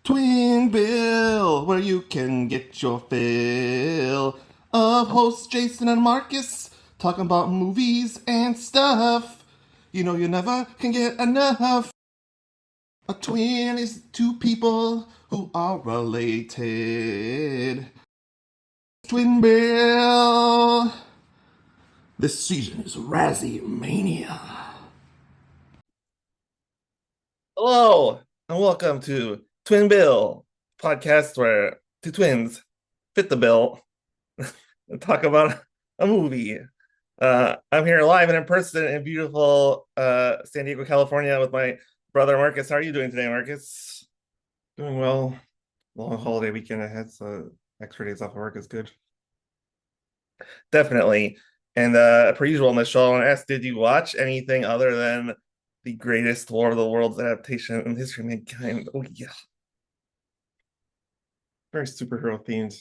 Twin Bill, where you can get your fill of hosts Jason and Marcus talking about movies and stuff. You know you never can get enough. A twin is two people who are related. Twin Bill. This season is Razzie Mania. Hello, and welcome to Twin Bill, podcast where two twins fit the bill and talk about a movie. I'm here live and in person in beautiful San Diego, California with my brother Marcus. How are you doing today, Marcus? Doing well. Long holiday weekend ahead, so extra days off of work is good. Definitely. And per usual on the show, I want to ask, did you watch anything other than the greatest War of the Worlds adaptation in history of mankind? Oh yeah. Very superhero themed,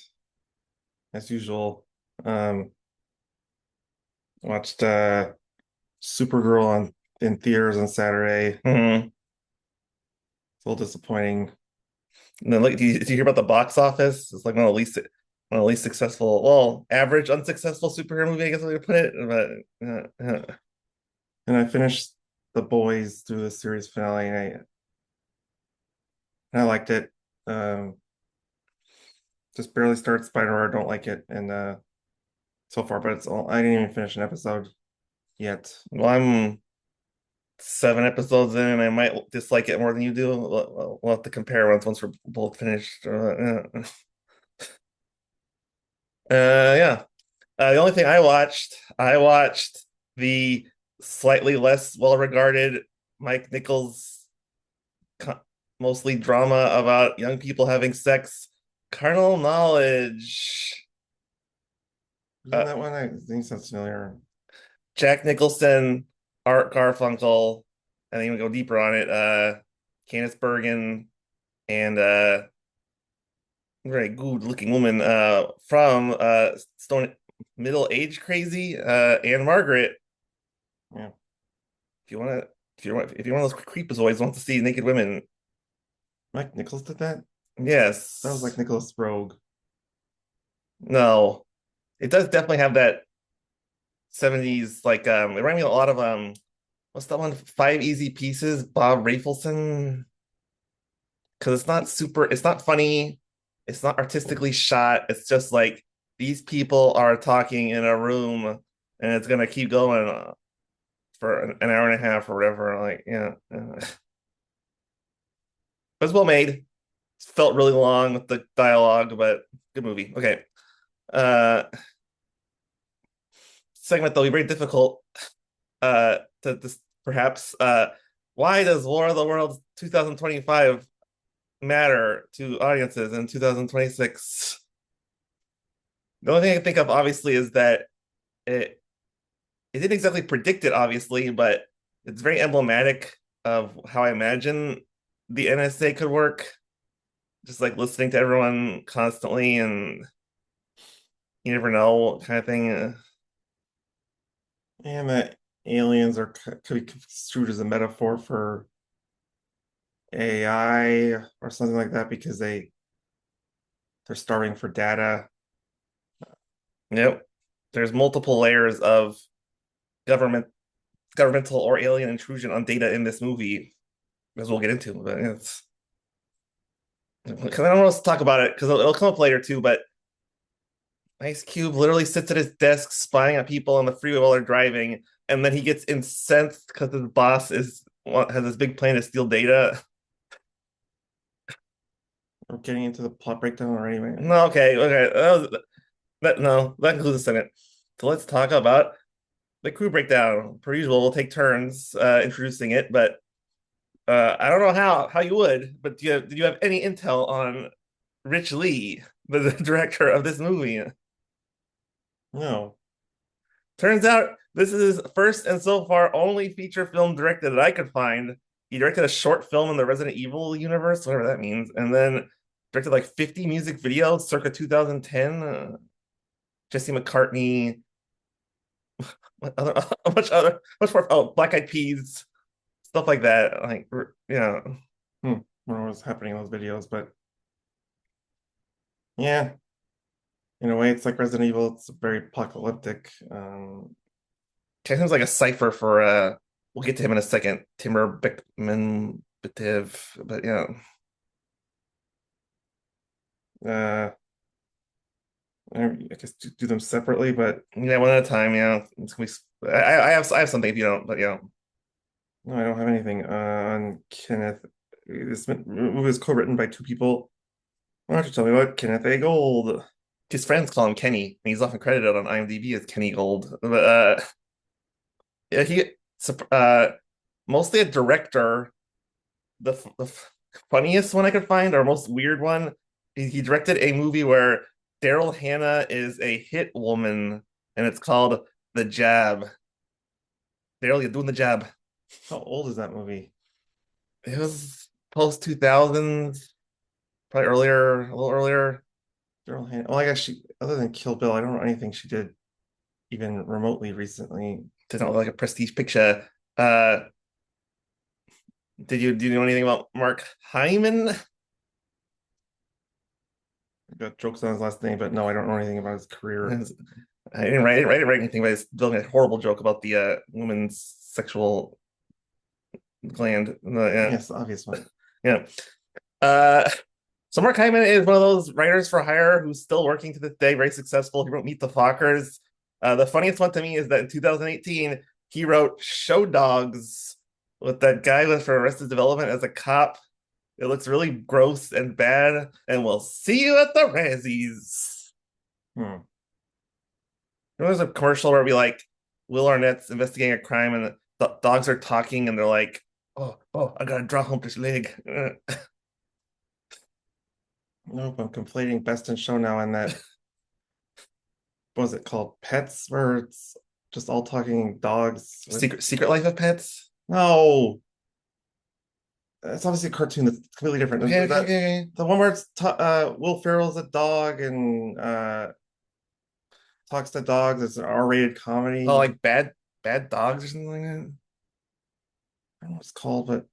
as usual. Watched Supergirl in theaters on Saturday. Mm-hmm. It's a little disappointing. And then look, did you hear about the box office? It's like one of the least successful, well, average unsuccessful superhero movie, I guess I would put it. But And I finished The Boys through the series finale, and I liked it. Just barely started Spider-Man. Don't like it, and so far, but I didn't even finish an episode yet. well, I'm 7 episodes in, and I might dislike it more than you do. We'll have to compare once we're both finished. Yeah. The only thing I watched the slightly less well-regarded Mike Nichols, mostly drama about young people having sex, Carnal Knowledge. Isn't that one? I think sounds familiar. Jack Nicholson, Art Garfunkel, and then we go deeper on it. Candice Bergen and very good-looking woman from Stone Middle Age Crazy, Anne Margaret. Yeah. If you're one of those creepazoids who wants to see naked women, Mike Nichols did that? yes. That was like Nicholas Rogue. No, it does definitely have that 70s like it reminded me a lot of what's that one? Five Easy Pieces, Bob Rafelson. Because it's not funny, it's not artistically shot. It's just like these people are talking in a room and it's gonna keep going for an hour and a half or whatever. Like, yeah. It was well made. It felt really long with the dialogue, but good movie. Okay. Uh Segment, though, be very difficult to this perhaps. Why does War of the Worlds 2025 matter to audiences in 2026? The only thing I can think of, obviously, is that it didn't exactly predict it, obviously, but it's very emblematic of how I imagine the NSA could work. Just like listening to everyone constantly, and you never know, kind of thing. And that aliens could be construed as a metaphor for AI or something like that because they're starving for data. Yep, there's multiple layers of government, governmental or alien intrusion on data in this movie, as we'll get into. But it's because I don't know what to talk about it because it'll come up later too. But Ice Cube literally sits at his desk spying on people on the freeway while they're driving, and then he gets incensed because his boss has this big plan to steal data. We're getting into the plot breakdown already, man. No, okay. That includes a second. So let's talk about the crew breakdown. Per usual, we'll take turns introducing it, but I don't know how you would, but did you have any intel on Rich Lee, the director of this movie? No. Turns out this is his first and so far only feature film directed that I could find. He directed a short film in the Resident Evil universe, whatever that means, and then directed like 50 music videos circa 2010. Jesse McCartney, much more. Oh, Black Eyed Peas, stuff like that. Like, yeah. Hmm. what was happening in those videos, but yeah, in a way, it's like Resident Evil. It's very apocalyptic. Kind of seems like a cipher for we'll get to him in a second. Timur Bekmambetov, but yeah. Uh, I guess do them separately, but Yeah, one at a time, yeah. It's gonna be, I have something if you don't, but yeah. no, I don't have anything on Kenneth. This movie was co-written by two people. Why don't you tell me about Kenneth A. Gold? His friends call him Kenny, and he's often credited on IMDb as Kenny Gold. But yeah, mostly a director. The funniest one I could find, or most weird one, he directed a movie where Daryl Hannah is a hit woman, and it's called The Jab. Daryl, you're doing the jab. How old is that movie? It was post 2000s, probably earlier, a little earlier. Daryl Hannah. Well, I guess she, other than Kill Bill, I don't know anything she did even remotely recently. Didn't look like a prestige picture. Uh, do you know anything about Mark Hyman? I got jokes on his last name, but no, I don't know anything about his career. I didn't write anything, but it's building a horrible joke about the woman's sexual gland. Yeah, Yes, the obvious one. yeah. Uh, so Mark Hyman is one of those writers for hire who's still working to this day, very successful. He wrote Meet the Fockers. The funniest one to me is that in 2018 he wrote Show Dogs with that guy with for Arrested Development as a cop. It looks really gross and bad, and we'll see you at the Razzies. Hmm. There's a commercial where we like Will Arnett's investigating a crime, and the dogs are talking, and they're like, "Oh, I gotta draw home this leg." Nope, I'm conflating Best in Show now and that, what was it called? Pets, where it's just all talking dogs with Secret Life of Pets. no. It's obviously a cartoon that's completely different. Okay. The one where it's Will Ferrell's a dog and talks to dogs. It's an R-rated Oh, comedy. like bad dogs or something like that. I don't know what it's called, but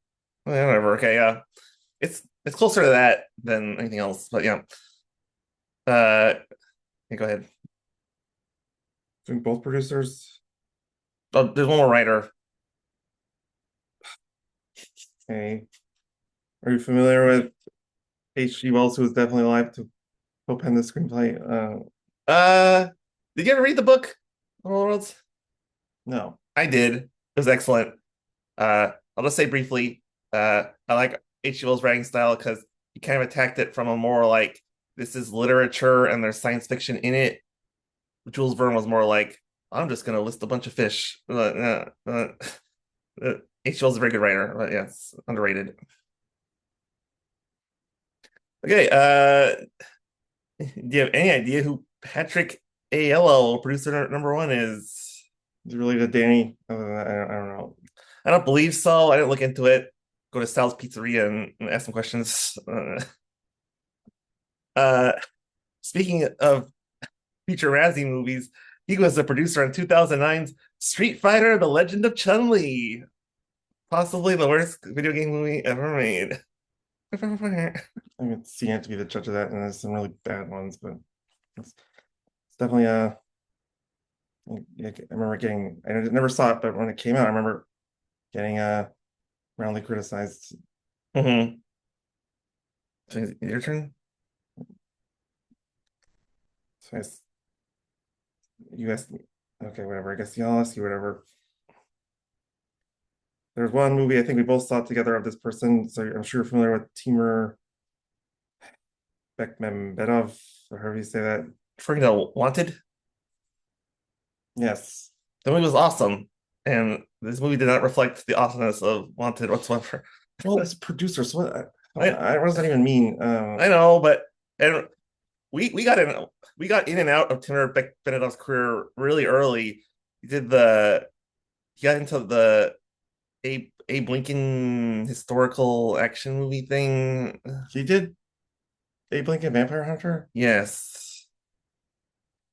Whatever. Okay, yeah. It's closer to that than anything else, but yeah. Uh, yeah, go ahead. I think both producers. Oh, there's one more writer. Okay. Are you familiar with H.G. Wells, who was definitely alive to co-pen the screenplay? Uh, did you ever read the book, Worlds? No. I did. It was excellent. I'll just say briefly, I like H.G. Wells' writing style because he kind of attacked it from a more like this is literature and there's science fiction in it. Jules Verne was more like I'm just gonna list a bunch of fish. H.G. Wells is a very good writer, but yeah, it's underrated. Okay, do you have any idea who Patrick Aiello, producer number one, is? Is it related to Danny? Other than that, I don't know. I don't believe so. I didn't look into it. Go to Sal's Pizzeria and ask some questions. Uh, speaking of future Razzie movies, he was the producer on 2009's Street Fighter: The Legend of Chun-Li, possibly the worst video game movie ever made. I haven't seen it to be the judge of that, and there's some really bad ones, but it's definitely I remember getting. I never saw it, but when it came out, I remember getting roundly criticized. Mm-hmm. So your turn. So you asked me, okay, whatever. I guess y'all ask you whatever. There's one movie I think we both saw together of this person, so I'm sure you're familiar with Timur Bekmambetov, or however you say that. Referring to Wanted, Yes. the movie was awesome, and this movie did not reflect the awesomeness of Wanted whatsoever. Well, it's a producer, so I what does that even mean? I know, but and we got in and out of Timur Benetov's career really early. He did the he got into the Abe Lincoln historical action movie thing. He did Abe Lincoln Vampire Hunter. Yes.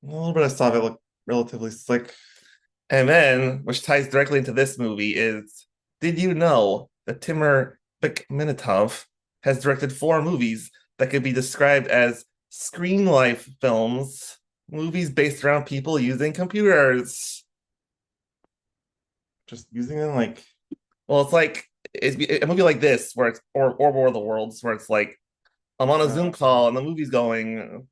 A little bit I saw of it look relatively slick. And then, which ties directly into this movie, is did you know that Timur Bekmenitov has directed four movies that could be described as screen life films, movies based around people using computers. Just using them like Well, it's like a movie like this, where it's or War of the Worlds, where it's like I'm on a Zoom uh, call and the movie's going.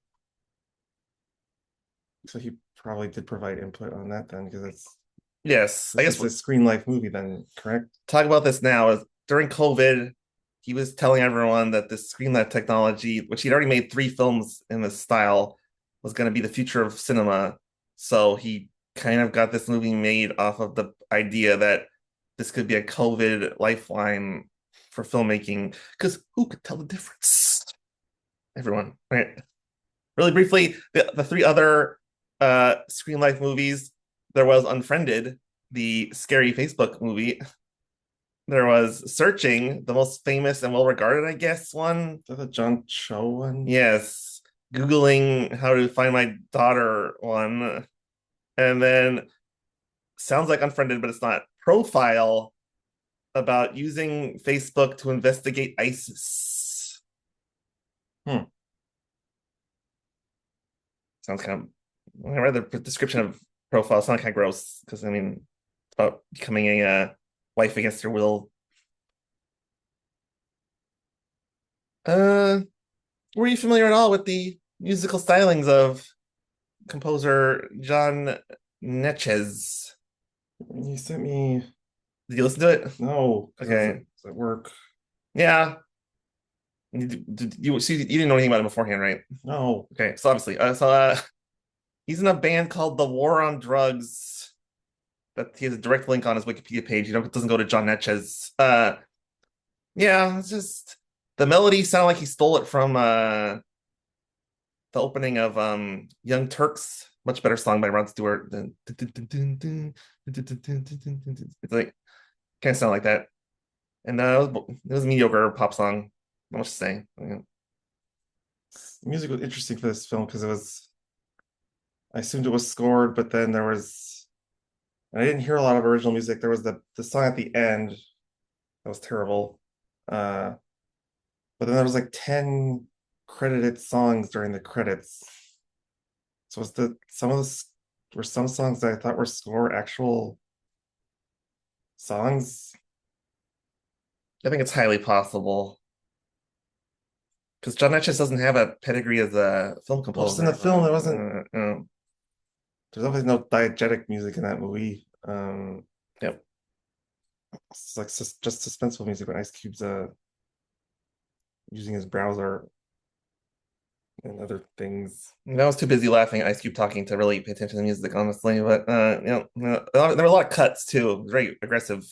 so he probably did provide input on that then because Yes, I guess it's a screen life movie then, correct? talk about this now. Is during COVID, he was telling everyone that this screenlight technology, which he'd already made three films in this style, was going to be the future of cinema. So he kind of got this movie made off of the idea that this could be a COVID lifeline for filmmaking. Because who could tell the difference? Everyone, right? Really briefly, the three other screen life movies. There was Unfriended, the scary Facebook movie. There was Searching, the most famous and well regarded, I guess, one. Is that the John Cho one? Yes. Googling how to find my daughter one. And then sounds like Unfriended, but it's not. Profile, about using Facebook to investigate ISIS. Hmm. Sounds kind of, when I read the description of Profile, it sounds kind of gross because, I mean, it's about becoming a wife against your will. Were you familiar at all with the musical stylings of composer John Neches? You sent me Did you listen to it? no, because Okay. it's at work. Yeah. You didn't know anything about him beforehand, right? No. Okay. So obviously, he's in a band called The War on Drugs. That he has a direct link on his Wikipedia page. It doesn't go to John Neches. Yeah, it's just the melody sounded like he stole it from the opening of Young Turks, much better song by Rod Stewart. It's like kind of sound like that. And it was a mediocre pop song. Not much to say. The music was interesting for this film because it was, I assumed it was scored, but then there was, and I didn't hear a lot of original music. There was the song at the end that was terrible. Uh, but then there was like 10 credited songs during the credits. So was the some of the were some songs that I thought were score actual songs? I think it's highly possible because John Natchez doesn't have a pedigree as a film Well, just in the composer. film, there wasn't. There's obviously no diegetic music in that movie. Yep. It's like just suspenseful music when Ice Cube's using his browser and other things. I was too busy laughing at Ice Cube talking to really pay attention to the music, honestly. But there were a lot of cuts too. Very aggressive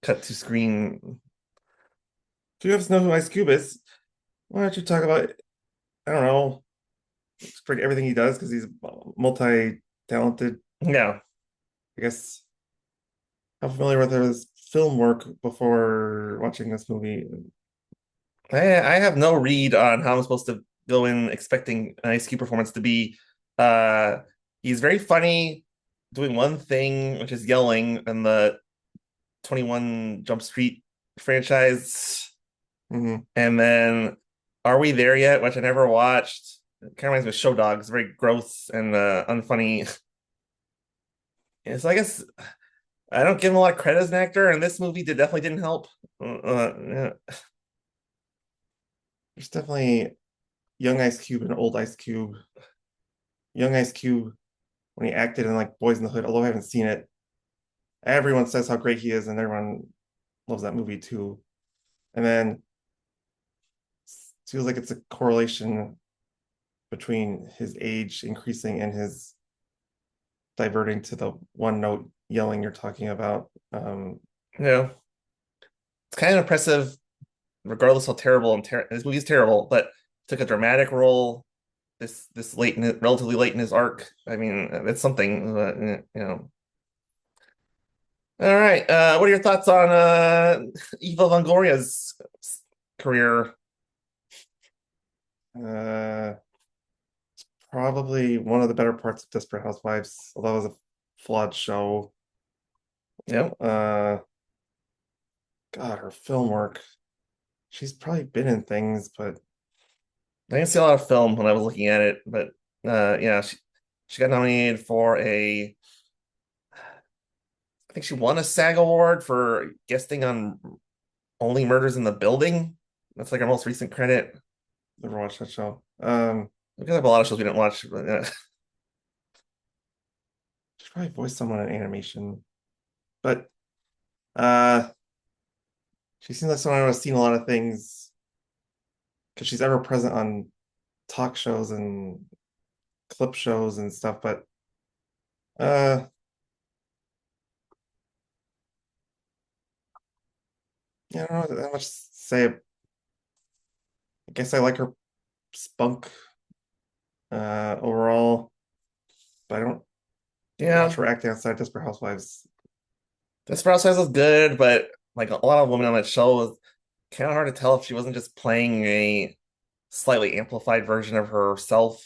cut to screen. If you guys know who Ice Cube is, why don't you talk about, I don't know, everything he does because he's multi-talented. Yeah, I guess how familiar with his film work before watching this movie? I have no read on how I'm supposed to go in expecting an Ice Cube performance to be. Uh, he's very funny doing one thing, which is yelling in the 21 Jump Street franchise. Mhm. And then Are We There Yet, which I never watched. It kind of reminds me of Show Dogs, very gross and unfunny. And so I guess I don't give him a lot of credit as an actor, and this movie definitely didn't help. Yeah. There's definitely young Ice Cube and old Ice Cube. Young Ice Cube when he acted in like Boys in the Hood, although I haven't seen it. Everyone says how great he is, and everyone loves that movie too. And then it feels like it's a correlation between his age increasing and his diverting to the one note yelling you're talking about. You it's kind of impressive, regardless how terrible this movie is terrible, but took a dramatic role this relatively late in his arc. I mean, it's something, but. All right. What are your thoughts on Eva Longoria's career? uh, Probably one of the better parts of Desperate Housewives, although it was a flawed show. Yep. Uh, God, her film work. She's probably been in things, but I didn't see a lot of film when I was looking at it, but yeah, she got nominated for a. I think she won a SAG award for guesting on Only Murders in the Building. That's like her most recent credit. never watched that show. We have a lot of shows we didn't watch, but She probably voiced someone in animation, but uh, she seems like someone who's seen a lot of things because she's ever present on talk shows and clip shows and stuff. But uh, yeah, I don't know that much to say. I guess I like her spunk overall, but I don't watch yeah, her acting outside Desperate Housewives. Desperate Housewives was good, but like a lot of women on that show was kind of hard to tell if she wasn't just playing a slightly amplified version of herself.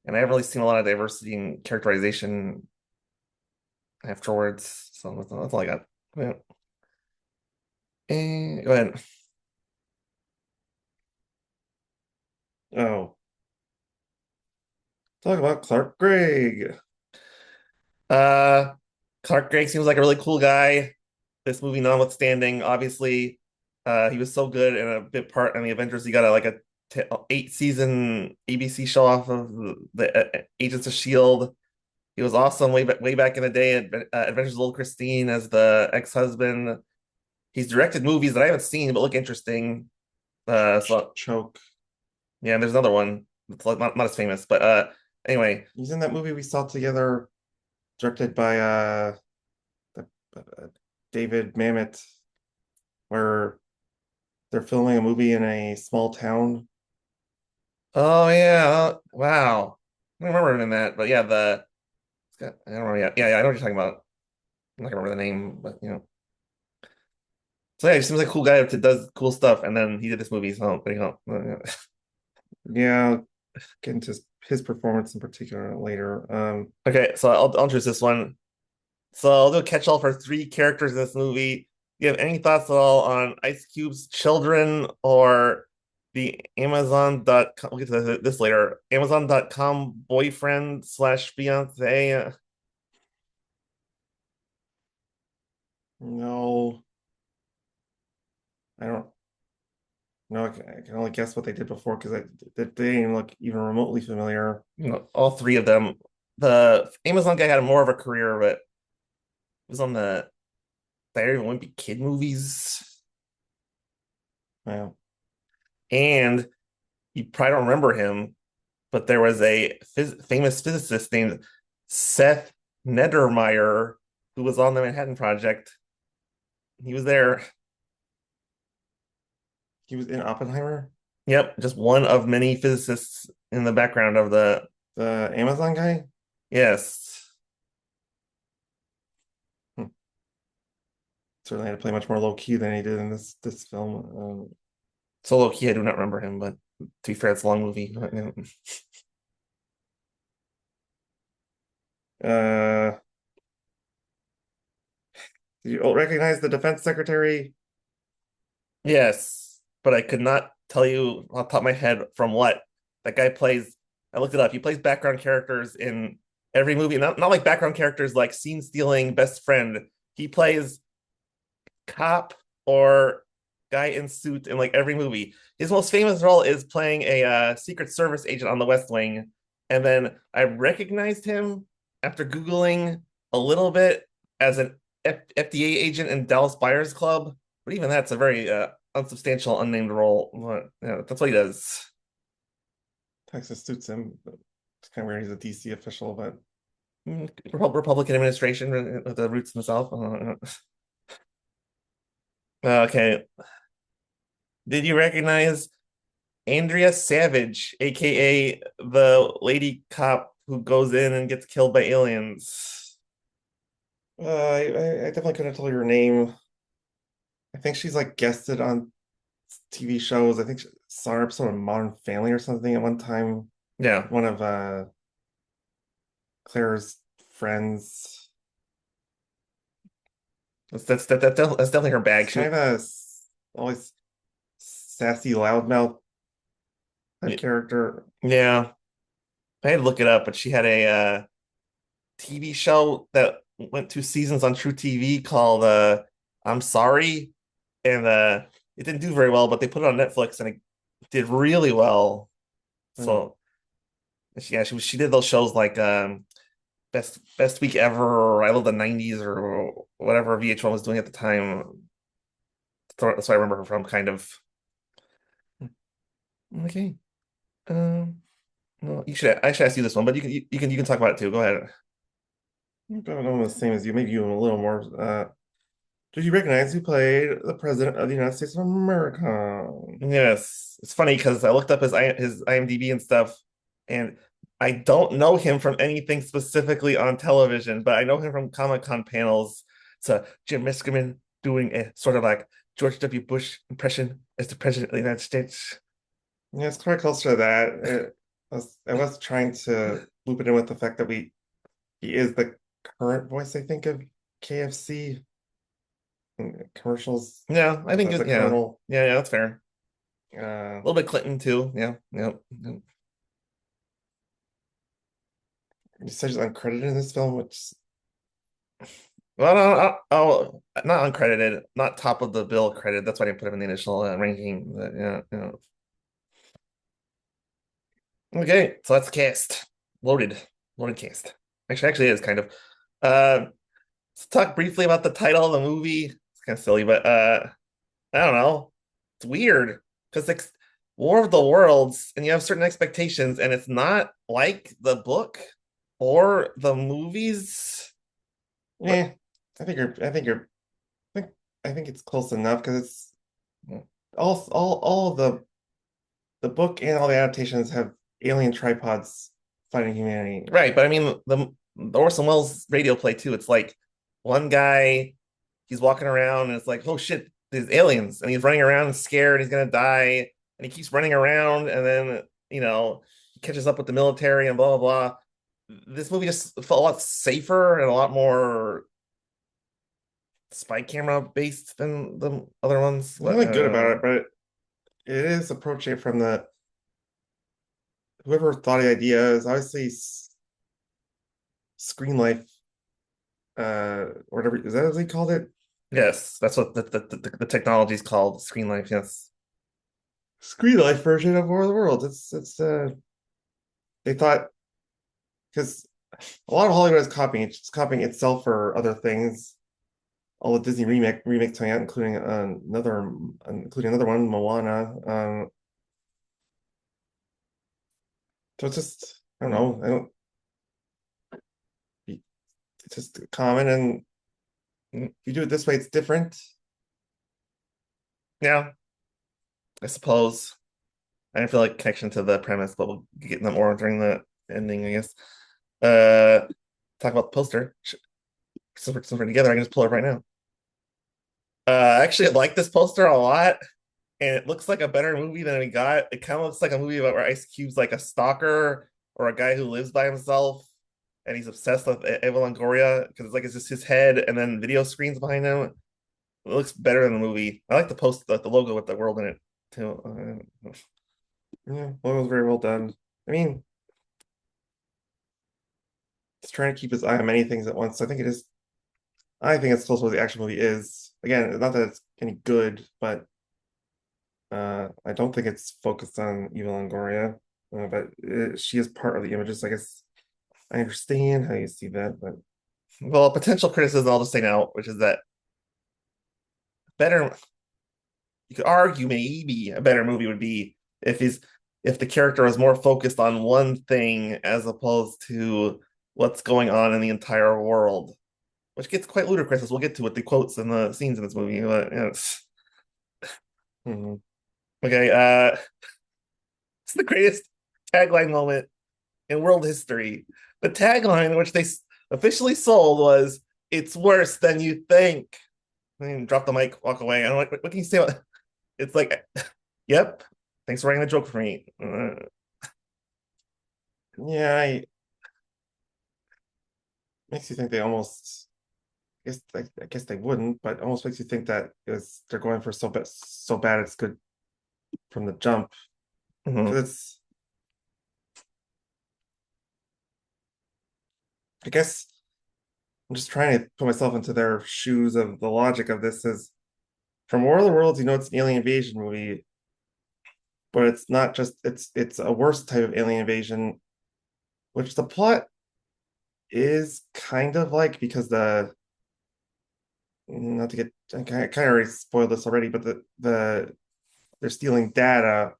And I haven't really seen a lot of diversity in characterization afterwards. So that's all I got. Yeah. Go ahead. Oh, talk about Clark Gregg. Uh, Clark Gregg seems like a really cool guy. This movie notwithstanding, obviously, he was so good in a bit part in the Avengers. He got a, like a 8 season ABC show off of the Agents of Shield. He was awesome way back in the day at Adventures of Little Christine as the ex-husband. He's directed movies that I haven't seen but look interesting. So Choke. yeah, and there's another one. It's like not as famous, but anyway. He's in that movie we saw together, directed by David Mamet, where they're filming a movie in a small town. Oh yeah, wow. I don't remember him in that, but yeah, I don't know. Yeah, I know what you're talking about. I'm not gonna remember the name, but you know. So yeah, he seems like a cool guy that does cool stuff, and then he did this movie. So there you go. Yeah, get into his performance in particular later. Okay, so I'll choose this one. So I'll do a catch-all for three characters in this movie. Do you have any thoughts at all on Ice Cube's children or the Amazon.com? We'll get to this later. Amazon.com boyfriend slash fiance. No, I don't know. I can only guess what they did before because they didn't look even remotely familiar. You know, all three of them. The Amazon guy had more of a career, but was on the Diary of a Wimpy Kid movies. Wow. And you probably don't remember him, but there was a famous physicist named Seth Nedermeyer who was on the Manhattan Project. He was there. He was in Oppenheimer, Yep, just one of many physicists in the background of the. the Amazon guy. Yes. Hmm. Certainly had to play much more low key than he did in this film. So low key, I do not remember him, but to be fair, it's a long movie. Uh, did you recognize the defense secretary? Yes, but I could not tell you off the top of my head from what that guy plays. I looked it up. He plays background characters in every movie. Not like background characters like scene stealing best friend. He plays cop or guy in suit in like every movie. His most famous role is playing a Secret Service agent on The West Wing. And then I recognized him after Googling a little bit as an FDA agent in Dallas Buyers Club. But even that's a very unsubstantial, unnamed role. But, yeah, that's what he does. Texas suits him. It's kind of weird. He's a DC official, but Republican administration with the roots in the South. Okay. Did you recognize Andrea Savage, aka the lady cop who goes in and gets killed by aliens? I definitely couldn't tell your name. I think she's like guested on TV shows. I think she saw her episode of Modern Family or something at one time. Yeah, One of Claire's friends. that's definitely her bag. She's She kind of a always sassy loudmouth type Y- character. Yeah, I had to look it up, but she had a TV show that went 2 seasons on True TV called I'm Sorry, and it didn't do very well, but they put it on Netflix and it did really well. Hmm. So yeah, she did those shows like Best Week Ever or I Love the '90s or whatever VH1 was doing at the time. That's what I remember her from, kind of. Okay. Um, well, I should ask you this one, but you can talk about it too. Go ahead. I don't know the same as you, maybe even a little more. Did you recognize who played the President of the United States of America? Yes, it's funny because I looked up his IMDb and stuff, and I don't know him from anything specifically on television, but I know him from Comic-Con panels. It's Jim Miskerman doing a sort of like George W. Bush impression as the President of the United States. Yeah, it's quite close to that. I was trying to loop it in with the fact that he is the current voice, I think, of KFC in commercials Yeah, I as, think as a yeah, colonel. yeah, that's fair. Uh, A little bit Clinton too. Yeah, yeah. Yeah. he says he's uncredited in this film, which Well, no, oh, not uncredited, not top of the bill credit. That's why I didn't put him in the initial ranking. But yeah, yeah. Okay, so that's cast. Loaded. Loaded cast. Actually, it is kind of. Let's talk briefly about the title of the movie. It's kind of silly, but I don't know. It's weird because it's War of the Worlds, and you have certain expectations, and it's not like the book or the movies. But yeah, I think I think it's close enough because it's all of the book and all the adaptations have alien tripods fighting humanity. right, but I mean the Orson Welles radio play too. It's like one guy, he's walking around, and it's like, oh shit, there's aliens, and he's running around and scared, and he's gonna die, and he keeps running around, and then he catches up with the military and blah blah blah. This movie just felt a lot safer and a lot more spy camera based than the other ones. There's But nothing good about it, but it is approaching it from the whoever thought of the idea is obviously Screen Life, or whatever is that what they called it? yes, that's what the technology is called, screen life. Yes, Screen Life version of War of the Worlds. It's they thought because a lot of Hollywood is copying it, it's copying itself for other things. All the Disney remakes coming out, including another one, Moana. So it's just I don't know. I don't. It's just common, and if you do it this way, it's different. yeah, I suppose. I didn't feel like connection to the premise, but we'll get into that more during the ending, I guess. Uh, talk about the poster. Since we're together, I can just pull it up right now. Actually, I like this poster a lot, and it looks like a better movie than we got. It kind of looks like a movie about where Ice Cube's like a stalker or a guy who lives by himself, and he's obsessed with Eva Longoria because it's just his head and then video screens behind him. It looks better than the movie. I like the post, the logo with the world in it too. Yeah, well, it was very well done. I mean, it's trying to keep his eye on many things at once. So I think it is. I think it's close to what the action movie is. Again, not that it's any good, but I don't think it's focused on Eva Longoria. But she is part of the images. I guess I understand how you see that, but Well, potential criticism I'll just say now, which is that better you could argue maybe a better movie would be if the character was more focused on one thing as opposed to what's going on in the entire world, which gets quite ludicrous as we'll get to with the quotes and the scenes in this movie. But mhm. okay, it's the greatest tagline moment in world history. The tagline which they officially sold was "It's worse than you think." I mean, drop the mic, walk away. I don't like what can you say about it's like, yep. Thanks for writing the joke for me. Yeah, makes you think they almost. I guess they wouldn't, but almost makes you think that they're going for so bad it's good. from the jump. Mhm. Because it's, I guess I'm just trying to put myself into their shoes of the logic of this is from War of the Worlds, it's an alien invasion movie, but it's not just it's a worse type of alien invasion, which the plot is kind of like because the not to get I kind of already spoiled this already, but the they're stealing data,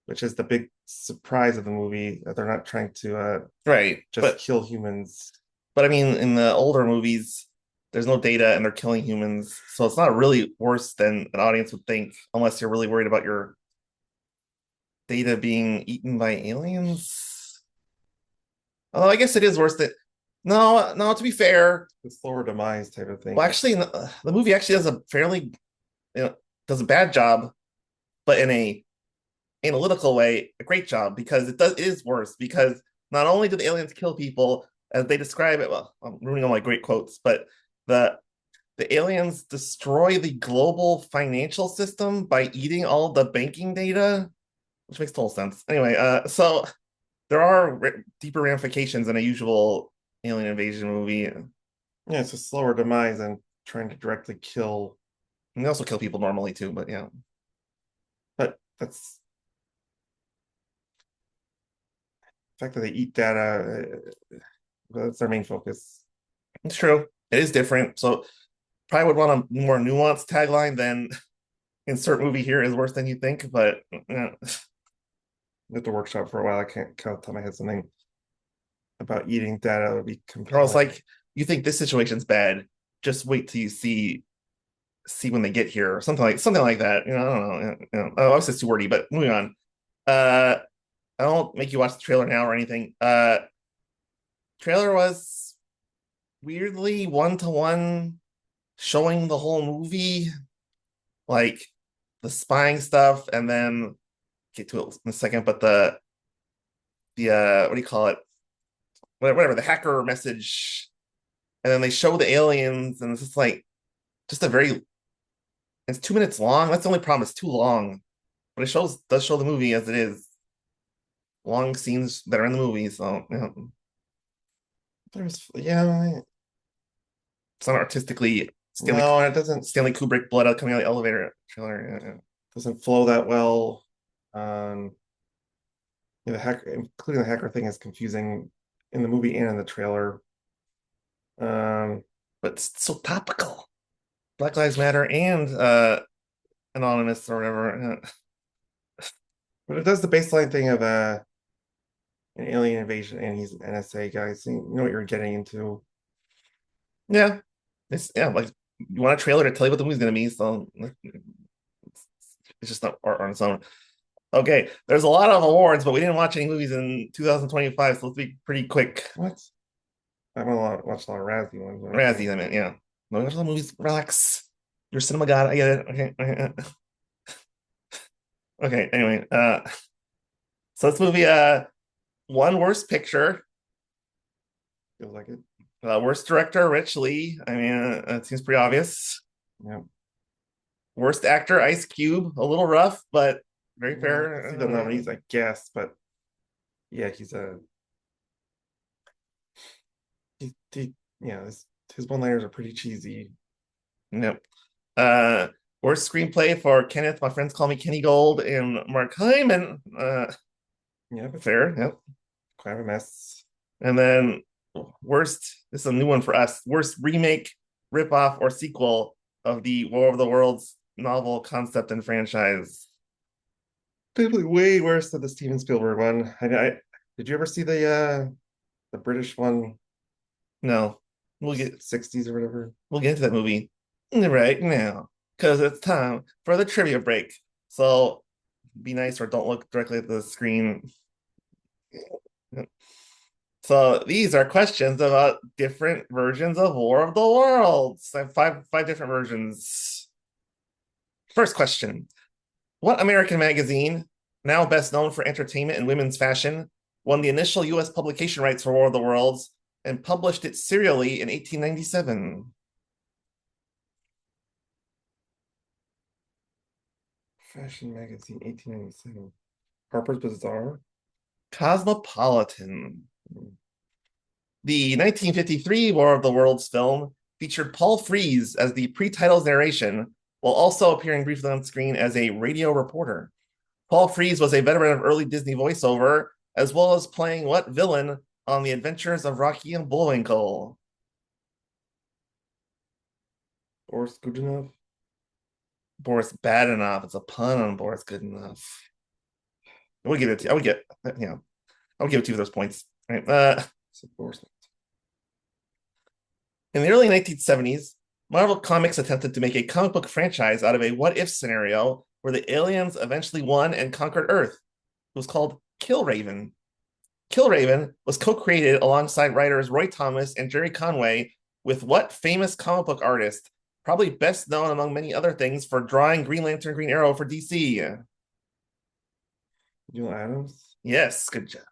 which is the big surprise of the movie that they're not trying to Right. just kill humans. But I mean, in the older movies, there's no data and they're killing humans. So it's not really worse than an audience would think, unless you're really worried about your data being eaten by aliens. Oh, I guess it is worse than. No, no, to be fair, The slower demise type of well, thing. actually, the movie actually does a fairly, you know, does a bad job, but in a analytical way, a great job because it is worse because not only do the aliens kill people as they describe it, well, I'm ruining all my great quotes, but the the aliens destroy the global financial system by eating all the banking data, which makes total sense. Anyway, so there are deeper ramifications than a usual alien invasion movie. And Yeah, it's a slower demise than trying to directly kill. they also kill people normally too, but yeah, But that's the fact that they eat data. That's their main focus. it's true. It is different. So probably would want a more nuanced tagline than insert movie here is worse than you think, but At the workshop for a while, I can't kind of tell my head something about eating data that would be or else compelling. like you think this situation's bad, just wait till you see when they get here or something like that. I don't know. Oh, obviously it's too wordy, but moving on. Uh, I won't make you watch the trailer now or anything. Trailer was weirdly one to one showing the whole movie, like the spying stuff, and then get to it in a second. But the what do you call it? Whatever the hacker message, and then they show the aliens, and it's just like just a very. It's 2 minutes long. That's the only problem. It's too long, but it does show the movie as it is. Long scenes that are in the movie, so Yeah, it's not artistically no, and it doesn't Stanley Kubrick blood out coming out of the elevator trailer. Yeah. doesn't flow that well. Um, the hacker, including the hacker thing, is confusing in the movie and in the trailer. But it's so topical. Black Lives Matter and Anonymous or whatever. But it does the baseline thing of an alien invasion, and he's an NSA guy, so you know what you're getting into. Yeah, yeah, like you want a trailer to tell you what the movie's gonna be, so it's just not art on its own. Okay, there's a lot of awards, but we didn't watch any movies in 2025, so let's be pretty quick. What? I haven't watched a lot of Razzie ones, but okay. Razzie, I mean, yeah. No, watch the movies. Relax. You're a cinema god. I get it. Okay. Okay. Anyway, so this movie, won Worst Picture, Feels like it. Worst Director, Rich Lee. I mean, it seems pretty obvious. Yeah. Worst Actor, Ice Cube. A little rough, but very Yeah, I see the fair. nominees, I guess, but yeah, he's a yeah, his one-liners are pretty cheesy. Yep. Uh, Worst Screenplay for Kenneth. My friends call me Kenny Gold and Mark Hyman. Yeah, but Fair. Yep. quite a mess. And then worst. This is a new one for us. Worst remake, ripoff, or sequel of the War of the Worlds novel concept and franchise. Definitely way worse than the Steven Spielberg one. Did you ever see the British one, No, we'll get 60s or whatever? we'll get into that movie right now because it's time for the trivia break. So be nice or don't look directly at the screen. So these are questions about different versions of War of the Worlds. I have five different versions. First question: what American magazine, now best known for entertainment and women's fashion, won the initial U.S. publication rights for War of the Worlds and published it serially in 1897? Fashion magazine, 1897. Harper's Bazaar. Cosmopolitan. The 1953 War of the Worlds film featured Paul Frees as the pre-titles narration, while also appearing briefly on screen as a radio reporter. Paul Frees was a veteran of early Disney voiceover, as well as playing what villain on The Adventures of Rocky and Bullwinkle? Boris Godunov. Boris Badenoff. It's a pun on Boris Godunov. I would give it to you. I would give it to you for those points. All right. Boris. In the early 1970s, Marvel Comics attempted to make a comic book franchise out of a what if scenario where the aliens eventually won and conquered Earth. It was called Killraven. Killraven was co created alongside writers Roy Thomas and Jerry Conway with what famous comic book artist? Probably best known among many other things for drawing Green Lantern, Green Arrow for DC. Neil Adams. Yes, good job.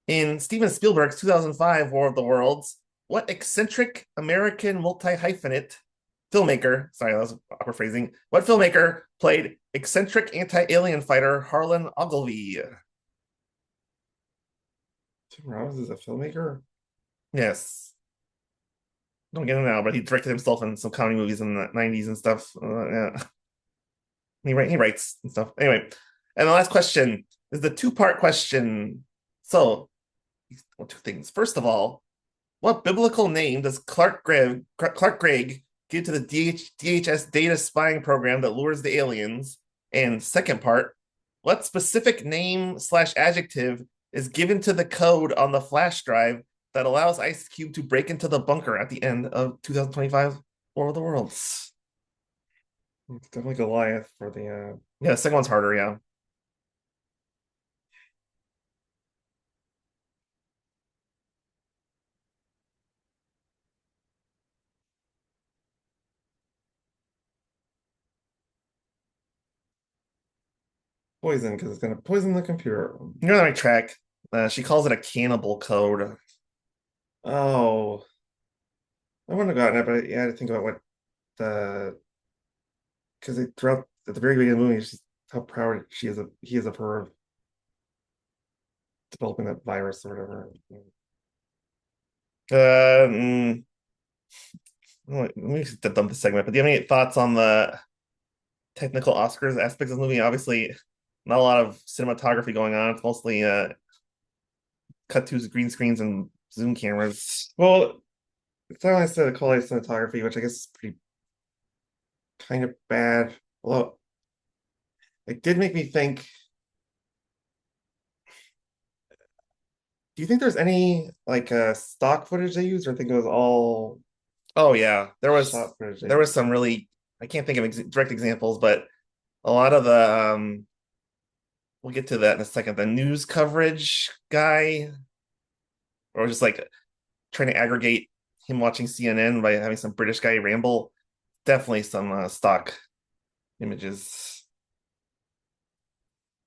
In Steven Spielberg's 2005 War of the Worlds, what eccentric American multi-hyphenate filmmaker, sorry, that was upper phrasing, what filmmaker played eccentric anti-alien fighter Harlan Ogilvy? Tim Robbins is a filmmaker? Yes. Don't get him now, but he directed himself in some comedy movies in the 90s and stuff. Yeah. He writes and stuff. Anyway, and the last question is the two-part question. So, two things. First of all, what biblical name does Clark Gregg give to the DHS data spying program that lures the aliens? And second part, what specific name / adjective is given to the code on the flash drive that allows Ice Cube to break into the bunker at the end of 2025 War of the Worlds? It's definitely Goliath for the Yeah, the second one's harder, yeah. poison because it's gonna poison the computer. You're on the right track. She calls it a cannibal code. Oh, I wouldn't have gotten it, but yeah, I had to think about what the because throughout at the very beginning of the movie, she's how proud he is of her developing that virus or whatever. Uh, mm, Let me just dump the segment. But do you have any thoughts on the technical Oscars aspects of the movie? Obviously, not a lot of cinematography going on. It's mostly cut to green screens and zoom cameras. Well, it's not nice to call it cinematography, which I guess is pretty kind of bad. Although it did make me think. Do you think there's any like stock footage they used, or I think it was all Oh yeah, shot footage they there was used? some really, I can't think of direct examples, but a lot of the we'll get to that in a second. The news coverage guy, or just like trying to aggregate him watching CNN by having some British guy ramble. Definitely some stock images.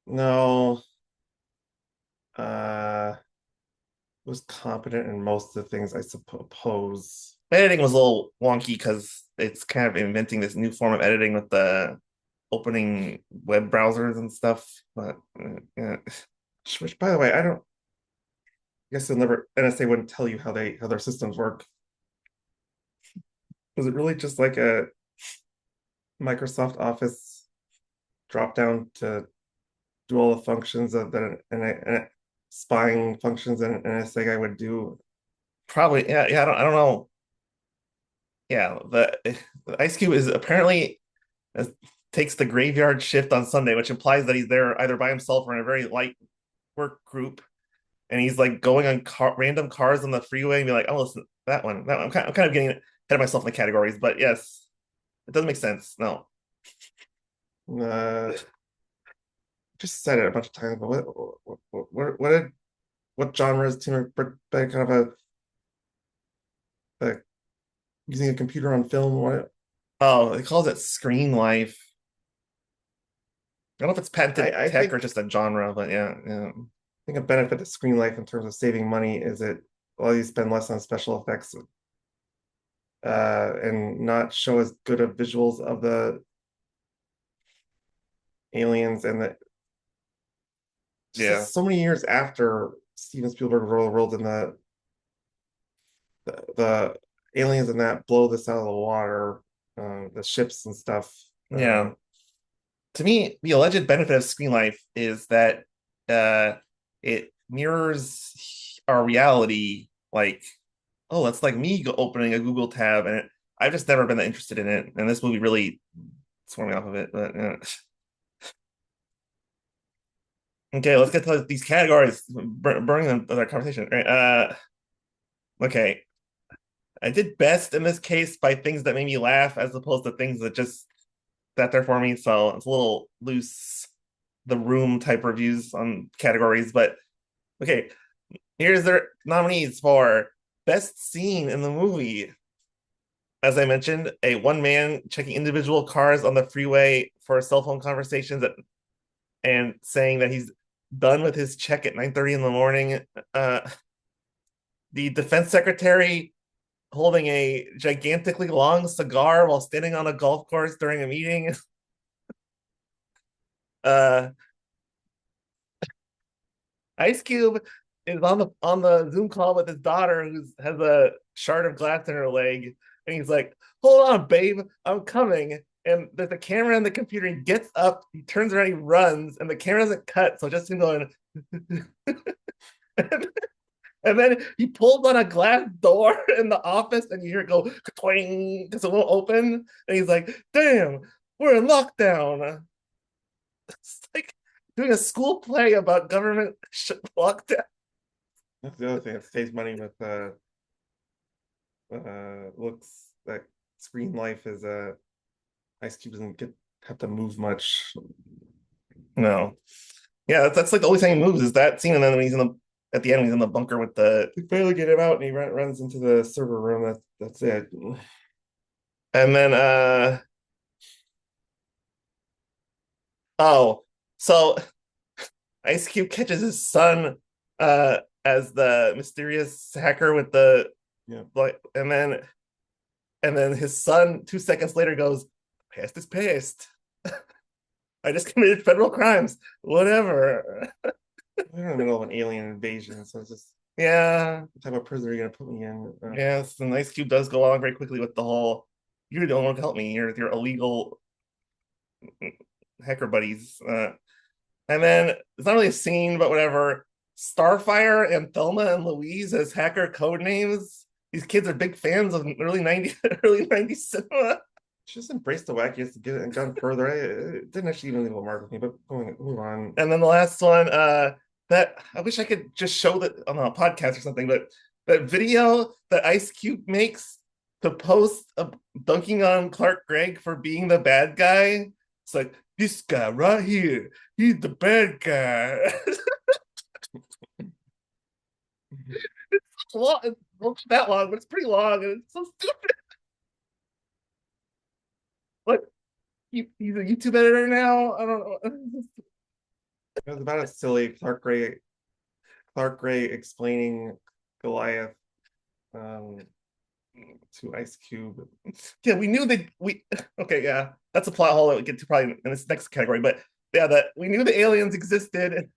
No, was competent in most of the things, I suppose. Editing was a little wonky because it's kind of inventing this new form of editing with the opening web browsers and stuff. But yeah. Which, by the way, I don't. I guess they'll never. NSA wouldn't tell you how their systems work. Was it really just like a Microsoft Office drop down to do all the functions that an spying functions an NSA guy would do? Probably, yeah. I don't know. Yeah, the Ice Cube is apparently uh, takes the graveyard shift on Sunday, which implies that he's there either by himself or in a very light work group, and he's like going on random cars on the freeway and be like, "Oh, listen, that one, that one." I'm kind of getting ahead of myself in the categories, but yes, it doesn't make sense. No, Uh, just said it a bunch of times, but what genre is Tim kind of a using a computer on film? What oh, it calls it screen life. I don't know if it's patented I tech or think just a genre, but yeah, yeah. I think a benefit to screen life in terms of saving money is it well you spend less on special effects and not show as good of visuals of the Aliens, and just Yeah. so many years after Steven Spielberg wrote the world, and the aliens in that blow this out of the water, the ships and stuff. Yeah. To me, the alleged benefit of screen life is that uh it mirrors our reality. Like, oh, it's like me opening a Google tab, and I've just never been that interested in it. And this movie really swore me off of it. But okay, let's get to these categories, burning them with our conversation. Right? Okay, I did best in this case by things that made me laugh, as opposed to things that just sat there for me. So it's a little loose, the room type reviews on categories. But okay, here's their nominees for best scene in the movie. As I mentioned, a one man checking individual cars on the freeway for cell phone conversations and saying that he's done with his check at 9:30 in the morning. Uh, the defense secretary holding a gigantically long cigar while standing on a golf course during a meeting. Uh, Ice Cube is on the Zoom call with his daughter who has a shard of glass in her leg, and he's like, "Hold on, babe, I'm coming." And there's a camera in the computer. He gets up, he turns around, he runs, and the camera doesn't cut, so just him going. And then he pulls on a glass door in the office, and you hear it go twang because it won't open. And he's like, "Damn, we're in lockdown." It's like doing a school play about government lockdown. That's the other thing that saves money with looks that screen life is Ice Cube doesn't get have to move much. No, yeah, that's like the only time he moves is that scene, and then when he's in the at the end, he's in the bunker with the, They barely get him out, and he runs into the server room. That's it. and then oh, so Ice Cube catches his son as the mysterious hacker with the Yeah, like, and then his son 2 seconds later goes, "Past is past. I just committed federal crimes. Whatever." we're in the middle of an alien invasion, so it's just Yeah, what type of prison are you gonna put me in? yes, and Ice Cube does go along very quickly with the whole, "You're the only one to help me. You're illegal hacker buddies." And then it's not really a scene, but whatever. Starfire and Thelma and Louise as hacker code names. These kids are big fans of early 90s, early 90s cinema. Just embrace the wackiness to get it and gone further. It didn't actually even leave a mark with me, but move on. And then the last one, that I wish I could just show that on a podcast or something, but that video that Ice Cube makes to post dunking on Clark Gregg for being the bad guy. It's like, this guy right here, he's the bad guy. It's long, it's not that long, but it's pretty long, and it's so stupid. Like, he's a YouTube editor now. I don't know. It was about as silly. Clark Gray explaining Goliath um, to Ice Cube. Yeah, we knew that we okay, yeah. That's a plot hole that we get to probably in this next category. But yeah, that we knew the aliens existed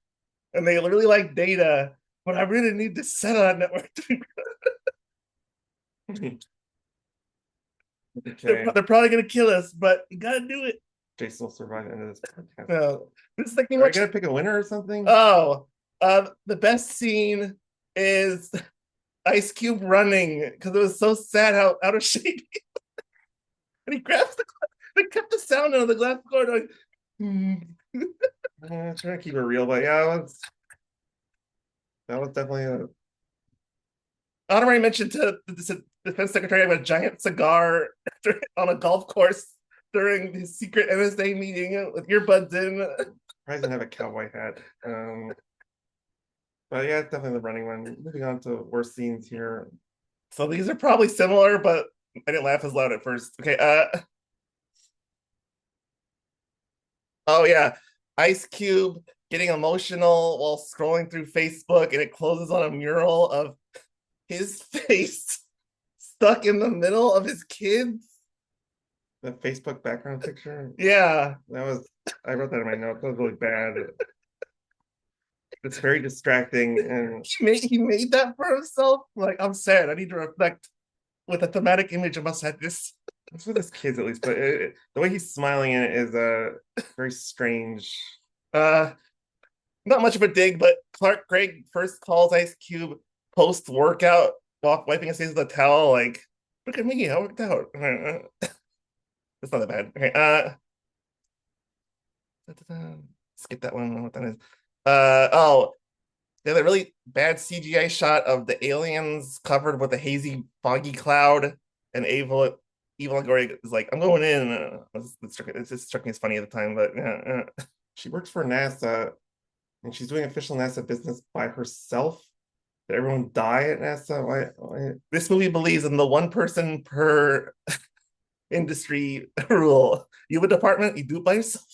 and they really like data, but I really need to set on network. Okay, They're probably gonna kill us, but you gotta do it. Jason will survive the end of this podcast. No, this is like Are you gonna pick a winner or something? oh, the best scene is Ice Cube running because it was so sad how out of shape and he grabs they kept the sound out of the glass door like, Trying to keep it real, but yeah, that was definitely a honorary mention to the defense secretary of a giant cigar on a golf course during his secret NSA meeting with earbuds in. surprised didn't have a cowboy hat. But yeah, it's definitely the running one. Moving on to worst scenes here. So these are probably similar, but I didn't laugh as loud at first. Okay, oh yeah, Ice Cube getting emotional while scrolling through Facebook, and it closes on a mural of his face stuck in the middle of his kids. The Facebook background picture. Yeah. That was I wrote that in my notes. That was really bad. It's very distracting and He made that for himself. Like, I'm sad. I need to reflect with a thematic image. I must have this. it's for this kids at least, but the way he's smiling in it is very strange. Uh, Not much of a dig, but Clark Gregg first calls Ice Cube post workout while wiping his face with a towel. Like, look at me, I worked out. It's not that bad. Okay, skip that one. I don't know what that is. Oh, they had a really bad CGI shot of the aliens covered with a hazy, foggy cloud, and Evil Glory is like, "I'm going in." It just struck me as funny at the time, but She works for NASA and she's doing official NASA business by herself. Did everyone die at NASA? Why? this movie believes in the one person per industry rule. You have a department, you do it by yourself.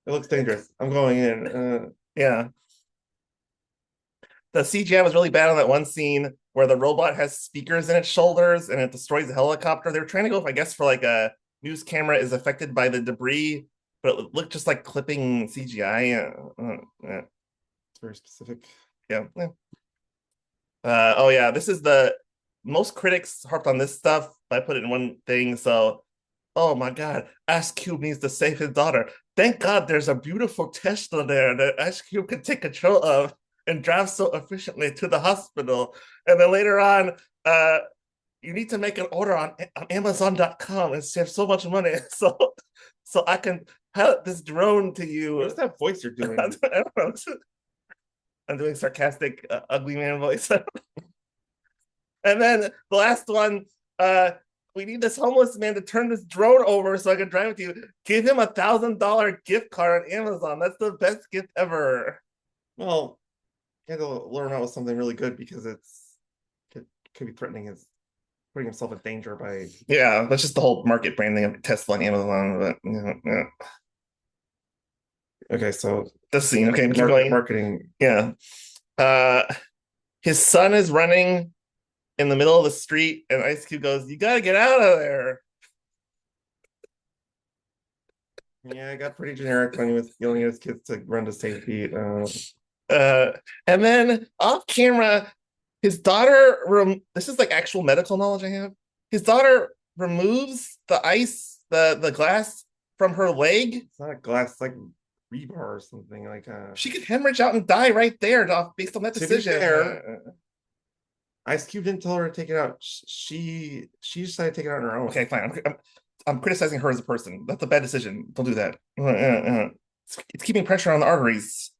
It looks dangerous. I'm going in. Yeah. The CGI was really bad on that one scene where the robot has speakers in its shoulders and it destroys the helicopter. They were trying to go, I guess, for like a news camera is affected by the debris, but it looked just like clipping CGI. It's very specific. Yeah. Oh yeah, this is the most critics harped on this stuff. I put it in one thing. So, oh my God, Ice Cube needs to save his daughter. Thank God there's a beautiful Tesla there that Ice Cube can take control of and drive so efficiently to the hospital. And then later on, you need to make an order on Amazon.com and save so much money. So I can pilot this drone to you. What's that voice you're doing? I don't know. I'm doing sarcastic, ugly man voice. And then the last one, we need this homeless man to turn this drone over so I can drive with you. Give him $1,000 gift card on Amazon. That's the best gift ever. Well, he had to learn out with something really good because could be threatening his putting himself in danger by. Yeah, that's just the whole market branding of Tesla and Amazon. But yeah. Okay, so The scene. Okay, keep going. Marketing. Yeah. Uh, his son is running in the middle of the street, and Ice Cube goes, "You gotta get out of there." Yeah, I got pretty generic when he was yelling at his kids to run to safety. Uh, and then off camera, his daughter. This is like actual medical knowledge I have. His daughter removes the ice, the glass from her leg. It's not a glass, it's like rebar or something like. She could hemorrhage out and die right there, based on that decision. To be fair, Ice Cube didn't tell her to take it out. She decided to take it out on her own. Okay, fine. I'm criticizing her as a person. That's a bad decision. Don't do that. It's keeping pressure on the arteries.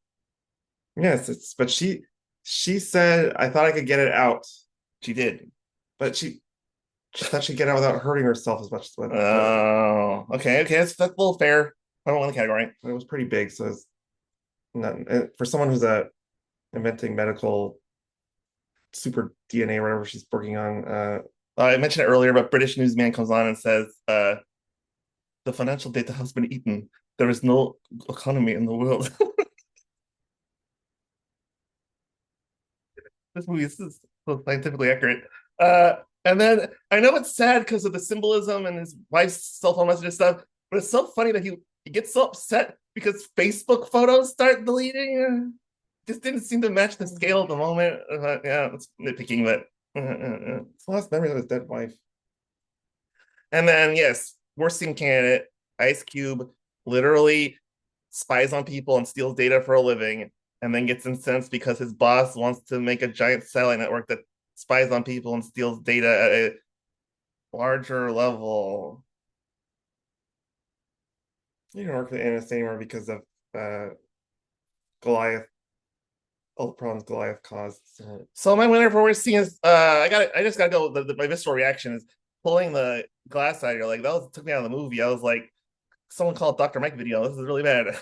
Yes, but she said I thought I could get it out. She did. But she thought she'd get it out without hurting herself as much as what. Oh, okay. That's a little fair. I don't want the category. It was pretty big, so it's not for someone who's inventing medical super DNA or whatever she's working on. I mentioned it earlier, but British newsman comes on and says, the financial data has been eaten. There is no economy in the world. This movie is so scientifically accurate. And then I know it's sad because of the symbolism and his wife's cell phone message and stuff, but it's so funny that he gets so upset because Facebook photos start deleting. Just didn't seem to match the scale of the moment. Yeah, it's nitpicking, but it's the last memory of his dead wife. And then yes, worst scene candidate, Ice Cube literally spies on people and steals data for a living, and then gets incensed because his boss wants to make a giant satellite network that spies on people and steals data at a larger level. You don't work at the NSA anymore because of Goliath. All the problems Goliath caused. So my winner for worst scene is I just gotta go. My visceral reaction is pulling the glass out of your leg. Took me out of the movie. I was like, someone called Dr. Mike video. This is really bad.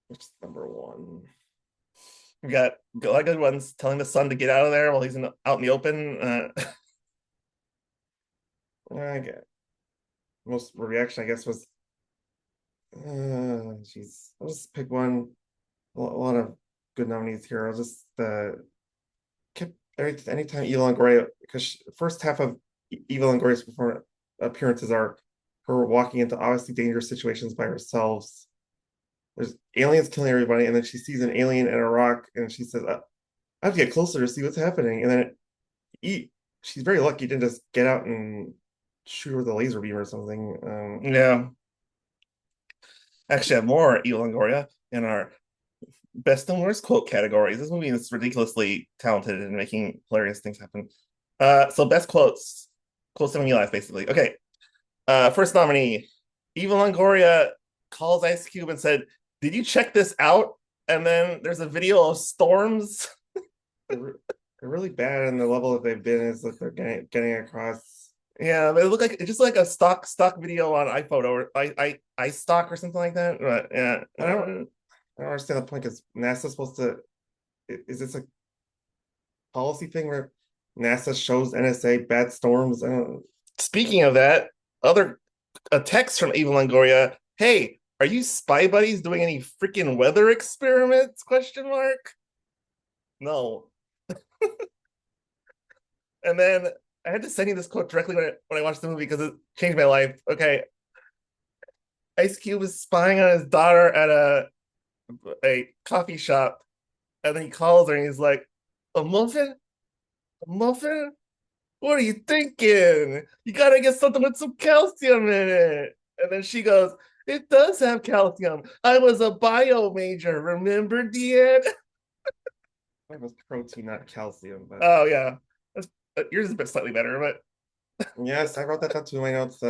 Which is number one? We got a lot of good ones telling the son to get out of there while he's out in the open. I get most reaction, I guess, was jeez. I'll just pick one. A lot of good nominees here. I'll just kept anytime Eva Longoria, because first half of Eva Longoria's appearances are her walking into obviously dangerous situations by herself. There's aliens killing everybody, and then she sees an alien and a rock, and she says, "I have to get closer to see what's happening." And then she's very lucky to just get out and shoot her with a laser beam or something. Yeah. Actually, I have more Eva Longoria in our best and worst quote categories. This movie is ridiculously talented in making hilarious things happen. So best quotes that make me laugh, basically. Okay. First nominee, Eva Longoria calls Ice Cube and said, "Did you check this out?" And then there's a video of storms. they're, they're really bad, and the level that they've been is that they're getting across. Yeah, they look like it's just like a stock video on iPhoto or iStock or something like that. But yeah, I don't understand the point because NASA's supposed to. Is this a policy thing where NASA shows NSA bad storms? I don't. speaking of that, other a text from Eva Longoria. Hey, are you spy buddies doing any freaking weather experiments? Question mark. No. And then I had to send you this quote directly when I watched the movie because it changed my life. Okay, Ice Cube is spying on his daughter at a coffee shop, and then he calls her and he's like, "A muffin? A muffin? What are you thinking? You gotta get something with some calcium in it." And then she goes, "It does have calcium. I was a bio major, remember, Deanne?" It was protein, not calcium, but Oh yeah, yours is a bit slightly better, but yes, I wrote that down too in my notes.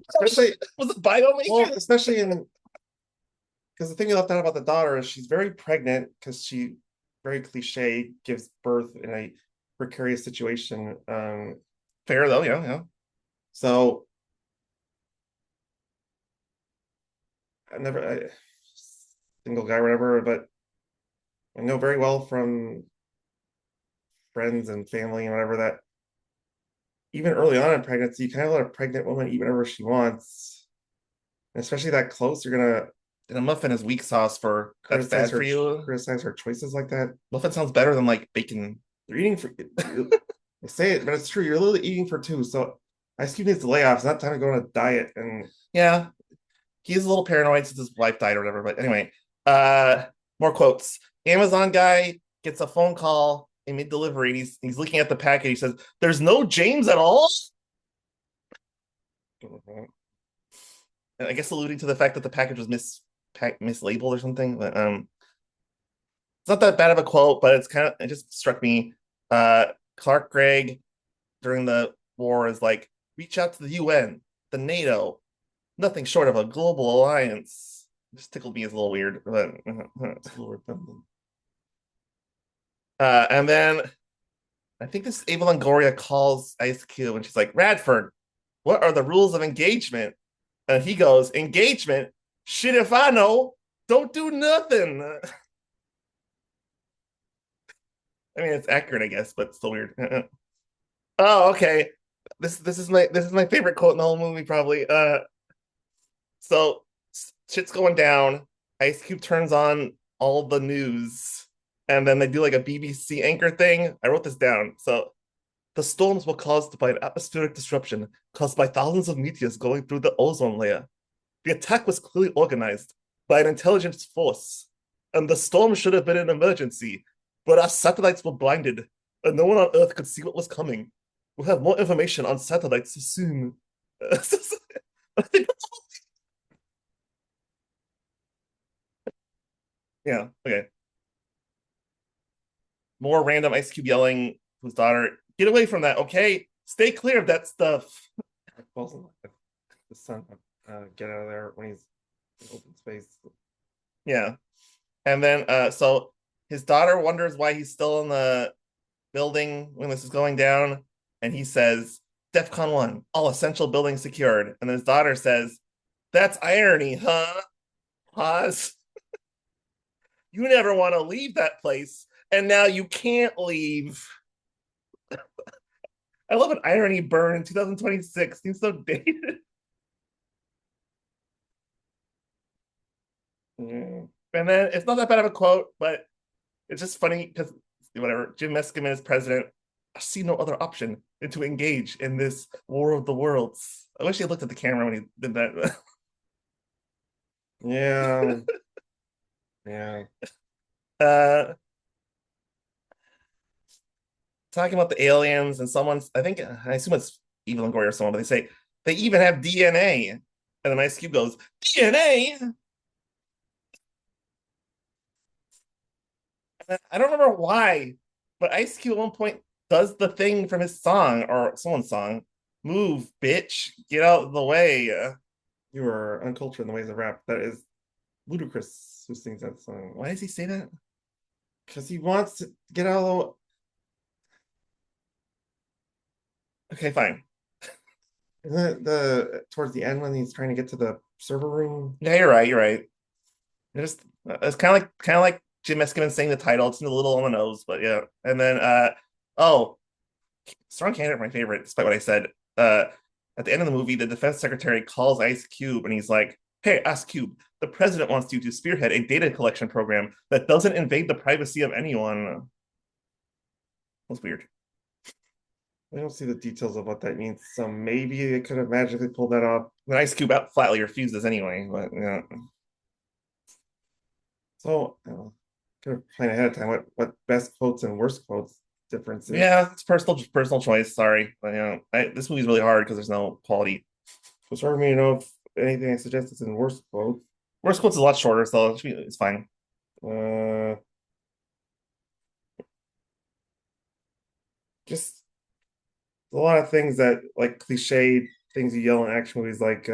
Especially, was it bio well, major? especially in because the thing you left out about the daughter is she's very pregnant because she very cliche gives birth in a precarious situation. Fair though, yeah, yeah. So I never single guy or whatever, but I know very well from friends and family and whatever that even early on in pregnancy, you kind of let a pregnant woman eat whatever she wants, and especially that close, you're gonna And a muffin is weak sauce for that's criticize bad for her you. criticize her choices like that. Muffin sounds better than like bacon. They're eating for they say it, but it's true. You're literally eating for two. So Ice Cube needs to lay off. It's not time to go on a diet. And Yeah, he's a little paranoid since his wife died or whatever. But anyway, more quotes. Amazon guy gets a phone call in mid delivery. And he's looking at the package. He says, "There's no James at all." And I guess alluding to the fact that the package was mislabeled or something. But it's not that bad of a quote, but it just struck me. Uh, Clark Gregg during the war is like, reach out to the UN, the NATO, nothing short of a global alliance. It just tickled me as a little weird, but it's a little redundant. and then I think this Ava Longoria calls Ice Cube and she's like, "Radford, what are the rules of engagement?" And he goes, "Engagement? Shit if I know. Don't do nothing." I mean, it's accurate, I guess, but still weird. Oh, okay. This is my favorite quote in the whole movie, probably. So shit's going down. Ice Cube turns on all the news, and then they do like a BBC anchor thing. I wrote this down. So the storms were caused by an atmospheric disruption caused by thousands of meteors going through the ozone layer. The attack was clearly organized by an intelligence force, and the storm should have been an emergency, but our satellites were blinded, and no one on Earth could see what was coming. We'll have more information on satellites soon. Yeah, okay. More random Ice Cube yelling to his daughter, "Get away from that, okay? Stay clear of that stuff." Well, the son get out of there when he's in open space. Yeah. And then so his daughter wonders why he's still in the building when this is going down, and he says, "DEFCON 1, all essential buildings secured." And his daughter says, "That's irony, huh?" Pause. You never want to leave that place, and now you can't leave. I love an irony burn in 2026. Seems so dated. Yeah. And then it's not that bad of a quote, but It's just funny because whatever, Jim Meskimen is president. I see no other option than to engage in this war of the worlds. I wish he looked at the camera when he did that. Yeah, yeah. uh, Talking about the aliens and someone's, I think, I assume it's Evil and Gory or someone, but they say they even have DNA. And then Ice Cube goes, DNA? I don't remember why, but Ice Cube at one point does the thing from his song or someone's song. Move, bitch. Get out of the way. You are uncultured in the ways of rap. That is ludicrous who sings that song. Why does he say that? Because he wants to get out of Okay, fine. the towards the end when he's trying to get to the server room. Yeah, you're right. You're right. It's kind of like Jim Meskimen saying the title. It's a little on the nose, but yeah. And then oh, Strong Candidate, my favorite, despite what I said. Uh, at the end of the movie, the defense secretary calls Ice Cube and he's like, "Hey, Ice Cube, the president wants you to spearhead a data collection program that doesn't invade the privacy of anyone." That's weird. I don't see the details of what that means, so maybe they could have magically pulled that off. And Ice Cube out flatly refuses anyway. But yeah, So could have planned ahead of time what best quotes and worst quotes differences. yeah, it's personal choice. Sorry, but this movie's really hard because there's no quality. So it's hard for me to know if anything I suggest is in worst quotes. Worst quote's a lot shorter, so it's fine. Uh, just a lot of things that like cliche things you yell in action movies, like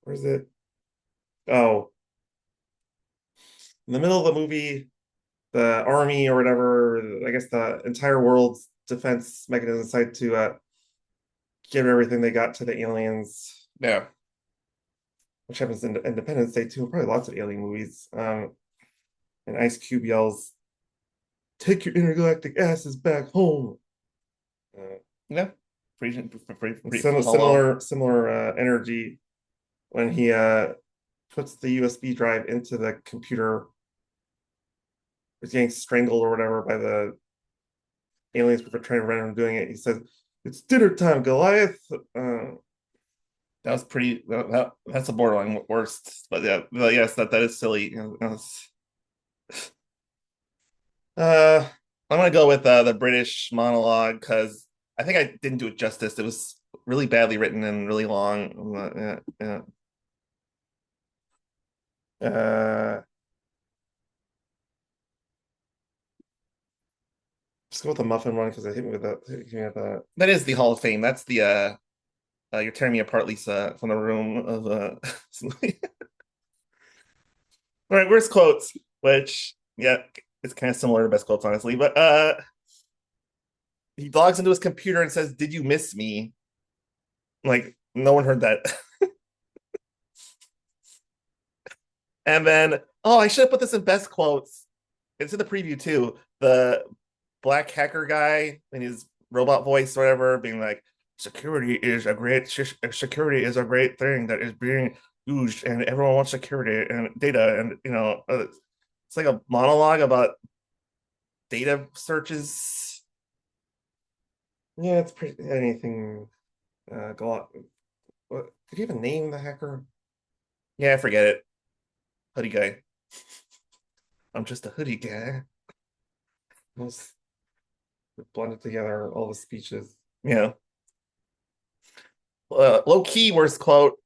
where's it? Oh, in the middle of the movie, the army or whatever, I guess the entire world's defense mechanism decided to give everything they got to the aliens, Yeah, which happens in Independence Day too, probably lots of alien movies. And Ice Cube yells, "Take your intergalactic asses back home." Uh, yeah, pretty hollow. similar energy when he puts the USB drive into the computer. He's getting strangled or whatever by the aliens for trying to run him doing it. He says, "It's dinner time, Goliath." That was pretty. That's a borderline worst, but yeah, but yes, that is silly. Uh, I'm gonna go with the British monologue because I think I didn't do it justice. It was really badly written and really long. Yeah. Uh, just go with the Muffin one because I hit me with that. Hit me with that. That is the Hall of Fame. That's the You're Tearing Me Apart, Lisa, from the room of All right, worst quotes, which yeah, it's kind of similar to best quotes, honestly. But he logs into his computer and says, "Did you miss me?" Like no one heard that. And then, oh, I should have put this in best quotes. It's in the preview too. The black hacker guy in his robot voice or whatever, being like, security is a great thing that is being used, and everyone wants security and data, and it's like a monologue about data searches." Yeah, it's pretty anything. Go on. What did he even name the hacker? Yeah, forget it. Hoodie guy. I'm just a hoodie guy. Most blended together all the speeches. Yeah. Low key worst quote.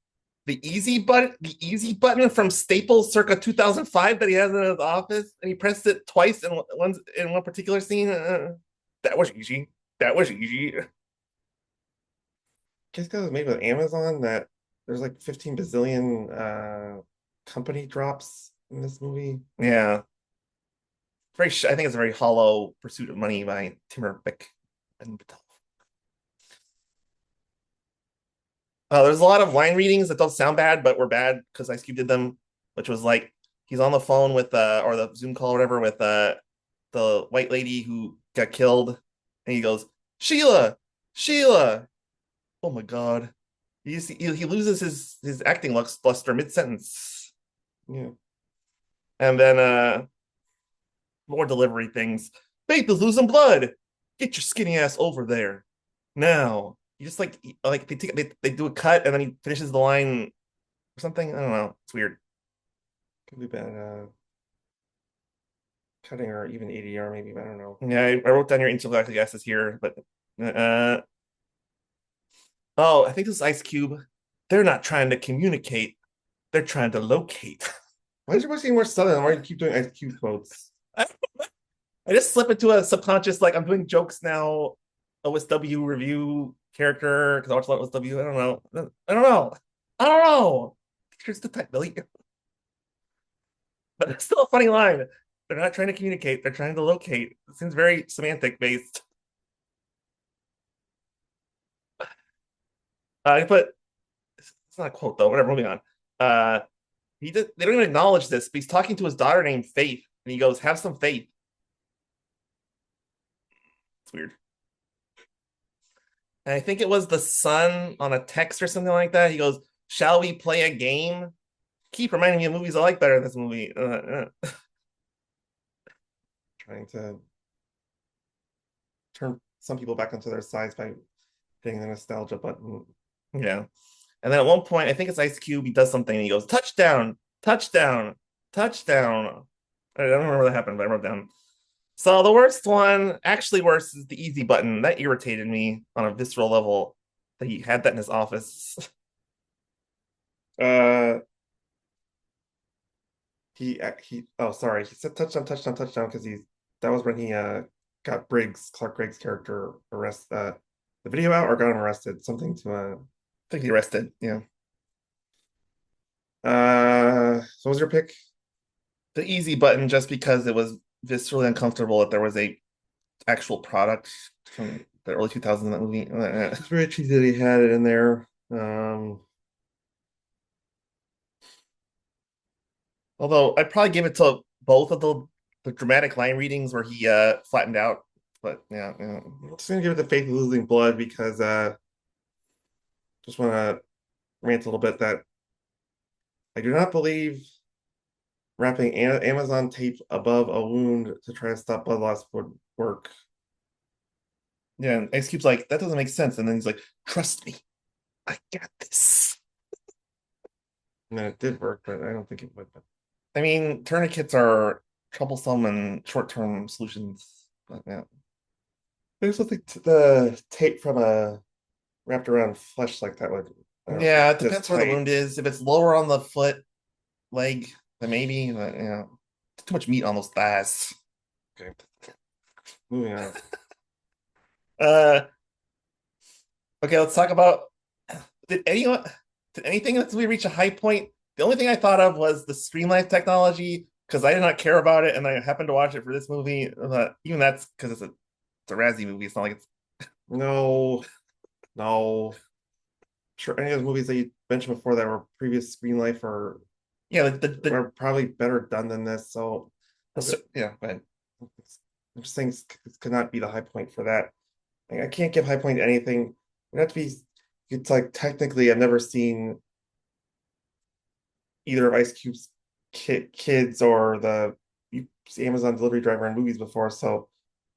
The easy button from Staples circa 2005 that he has in his office, and he pressed it twice in one particular scene. That was easy. That was easy. Guess because it was made with Amazon that there's like 15 bazillion company drops in this movie. Yeah, I think it's a very hollow pursuit of money by Timur and Patel. There's a lot of line readings that don't sound bad, but were bad because Ice Cube did them, which was like he's on the phone with or the Zoom call or whatever with the white lady who got killed, and he goes, "Sheila, Sheila." Oh my god, he loses his acting luster mid sentence, Yeah. and then more delivery things. Faith is losing blood. Get your skinny ass over there now. You just like they do a cut and then he finishes the line or something. I don't know. It's weird. Could be bad cutting or even ADR maybe. I don't know. Yeah, I wrote down your intergalactic guesses here, but oh, I think this is Ice Cube. They're not trying to communicate. They're trying to locate. Why is your voice getting more southern? Why do you keep doing Ice Cube quotes? I, I just slip into a subconscious like I'm doing jokes now. OSW review character because I watch a lot of OSW. I don't know. I don't know. I don't know. Here's the type, Billy. But it's still a funny line. They're not trying to communicate. They're trying to locate. It seems very semantic based. But it's not a quote though. Whatever. Moving on. Uh, they don't even acknowledge this, but he's talking to his daughter named Faith, and he goes, "Have some faith." It's weird. And I think it was the son on a text or something like that. He goes, "Shall we play a game?" Keep reminding me of movies I like better in this movie. Trying to turn some people back onto their sides by hitting the nostalgia button. Yeah. And then at one point, I think it's Ice Cube, he does something and he goes, touchdown, touchdown, touchdown. I don't remember what happened, but I wrote down. So the worst one, actually worse, is the easy button. That irritated me on a visceral level that he had that in his office. Uh, he oh sorry, he said touchdown, touchdown, touchdown because that was when he got Clark Gregg's character the video out or got him arrested, something to I think he arrested. Yeah. so what was your pick? The easy button just because it was viscerally uncomfortable that there was a actual product from the early 2000s in that movie. It's very cheesy that he had it in there. Although I'd probably give it to both of the dramatic line readings where he flattened out. But yeah, yeah. I'm just gonna give it the Faith of Losing Blood because just want to rant a little bit that I do not believe wrapping Amazon tape above a wound to try to stop blood loss would work. Yeah, and Ice Cube's like, that doesn't make sense. And then he's like, trust me, I got this. And then it did work, but I don't think it would. I mean, tourniquets are troublesome and short-term solutions. But yeah. I also think the tape from a wrapped around flesh like that would Yeah, it just depends where the tight. wound is. If it's lower on the foot, leg, then maybe, but yeah. Too much meat on those thighs. Okay, moving on. Uh okay, let's talk about did anyone did anything in this movie reach a high point? The only thing I thought of was the streamlined technology because I did not care about it and I happened to watch it for this movie. Even that's because it's a Razzie movie. It's not like it's No, no. Sure, any of those movies that you mentioned before that were previous screen life yeah, are probably better done than this. So yeah, but I'm just saying this could not be the high point for that. Like, I can't give high point to anything. It have to be. It's like technically, I've never seen either of Ice Cube's kids or the Amazon delivery driver in movies before, so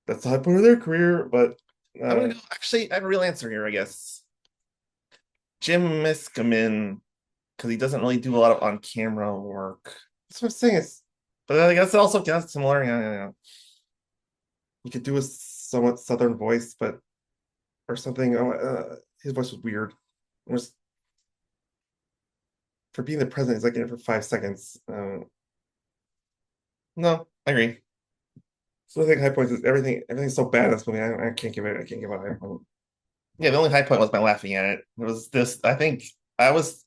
that's the high point of their career. But I'm gonna go actually I have a real answer here, I guess. Jim Miskamin, because he doesn't really do a lot of on-camera work. that's what I'm saying. Is But I guess it also gets similar. Yeah, yeah, yeah. you could do a somewhat southern voice, but or something. His voice was weird. It was for being the president. He's like in it for 5 seconds. No, I agree. So I think high points is everything. Everything's so bad in this movie. I can't give it. I can't give it a high point. Yeah, the only high point was my laughing at it. It was this. I think I was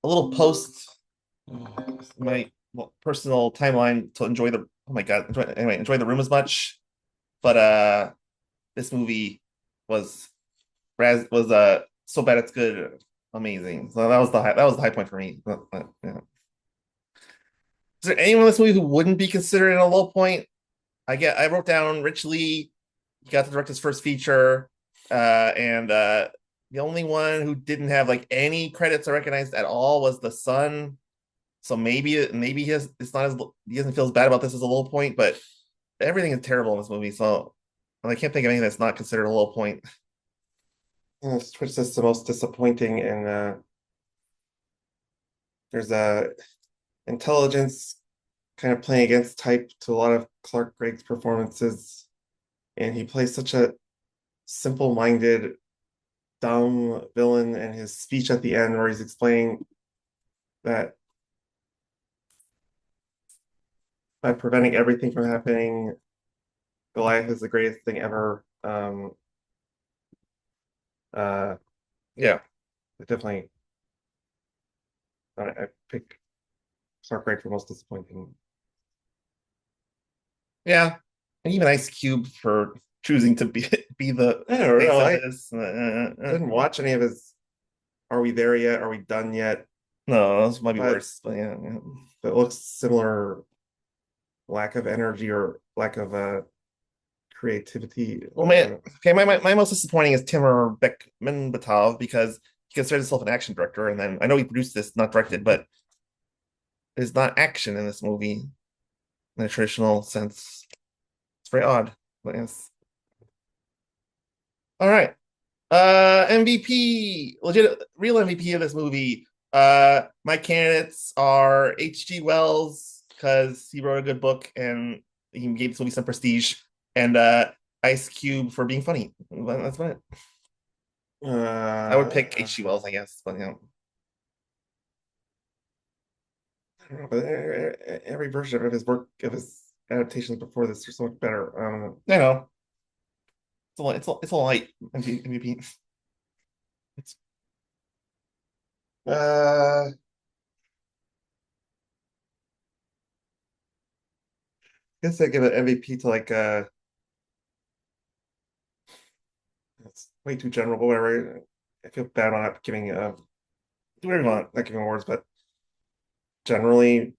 a little post my personal timeline to enjoy the. Oh my god! Enjoy the room as much. But this movie was so bad it's good, amazing. So that was the high point for me. Yeah. Is there anyone in this movie who wouldn't be considered a low point? I wrote down Rich Lee. He got to direct his first feature, and the only one who didn't have like any credits I recognized at all was the son. So maybe he has it's not as he doesn't feel as bad about this as a low point, but everything is terrible in this movie. So I can't think of anything that's not considered a low point. Twitch is the most disappointing, and there's a intelligence kind of playing against type to a lot of Clark Gregg's performances, and he plays such a simple-minded, dumb villain. And his speech at the end, where he's explaining that by preventing everything from happening, Goliath is the greatest thing ever. Uh, yeah, definitely. I pick Clark Gregg for most disappointing. Yeah, and even Ice Cube for choosing to be the I don't face know. of I this. didn't watch any of his Are We There Yet? Are We Done Yet? No, this might be But worse. But yeah, yeah. it looks similar, lack of energy or lack of creativity. Well, man, okay. My most disappointing is Timur Bekmambetov because he considers himself an action director, and then I know he produced this, not directed, but there's not action in this movie in a traditional sense. It's very odd. But yes. All right. MVP, legit, real MVP of this movie. My candidates are H.G. Wells because he wrote a good book and he gave this movie some prestige, and Ice Cube for being funny. That's about it. I would pick Uh, H.G. Wells, I guess, but I don't know, but every version of his work, of his adaptations before this, are so much better. I know it's a light MVP. It's I guess I give an MVP to like it's way too general, but whatever. I feel bad on not giving do whatever you want. not giving awards, but generally,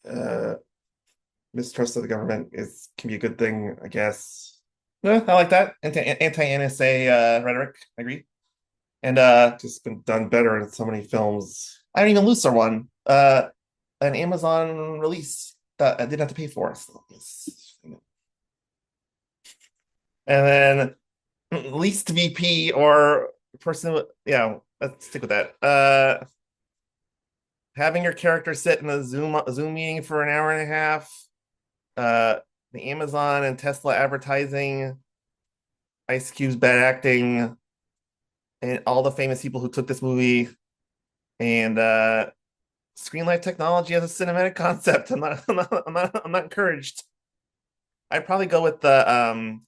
uh, mistrust of the government is can be a good thing, I guess. Yeah, I like that anti-NSA rhetoric. I agree. And Just been done better in so many films. I don't even lose one. An Amazon release that I didn't have to pay for. So and then least VP or person, yeah, let's stick with that. Having your character sit in a Zoom meeting for an hour and a half. Uh, the Amazon and Tesla advertising, Ice Cube's bad acting, and all the famous people who took this movie, and Screenlight technology as a cinematic concept. I'm not encouraged. I'd probably go with the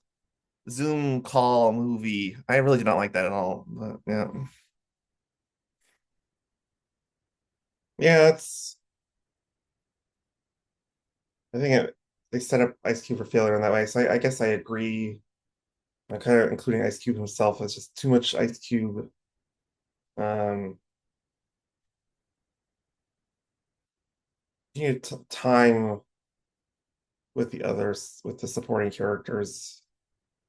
Zoom call movie. I really do not like that at all. But yeah. Yeah, it's. I think they set up Ice Cube for failure in that way. So I guess I agree. I'm kind of including Ice Cube himself as just too much Ice Cube. Um, you need time with the others, with the supporting characters,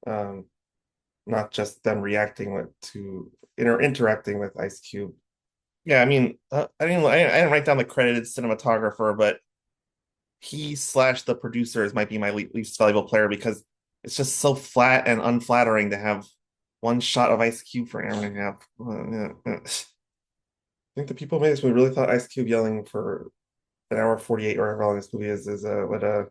um, not just them reacting to interacting with Ice Cube. Yeah, I mean, I didn't write down the credited cinematographer, but he slash the producers might be my least valuable player because it's just so flat and unflattering to have one shot of Ice Cube for an hour and a half. I think the people who made this movie really thought Ice Cube yelling for an hour 48 or however long this movie is would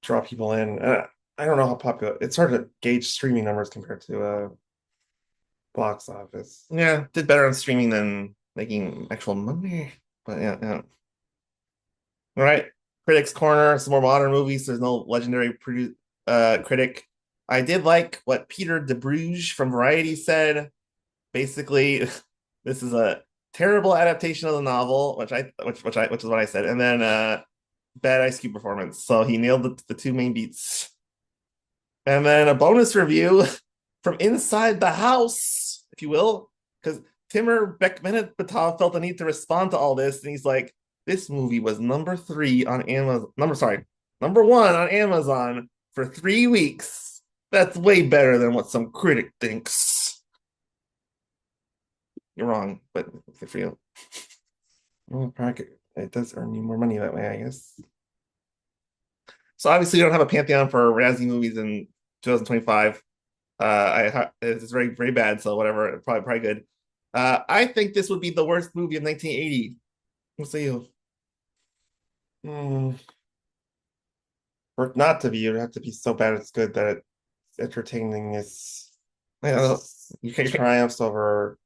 draw people in. I don't know how popular. It's hard to gauge streaming numbers compared to box office. Yeah, did better on streaming than making actual money. But yeah, yeah. All right. Critics Corner, some more modern movies. There's no legendary critic. I did like what Peter DeBruge from Variety said. Basically, this is a terrible adaptation of the novel, which is what I said. And then bad Ice Cube performance. So he nailed the two main beats. And then a bonus review from inside the house, if you will, because Timur Bekmambetov felt the need to respond to all this, and he's like, "This movie was number 3 on Amazon. Number 1 on Amazon for 3 weeks. That's way better than what some critic thinks." You're wrong, but good for you. Well, it does earn you more money that way, I guess. So obviously, we don't have a pantheon for Razzie movies in 2025. It's very very bad. So whatever, probably good. I think this would be the worst movie of 1980. We'll see you. Hmm. For it not to be, it would have to be so bad it's good that it's entertaining. I It's know just you can't. triumphs over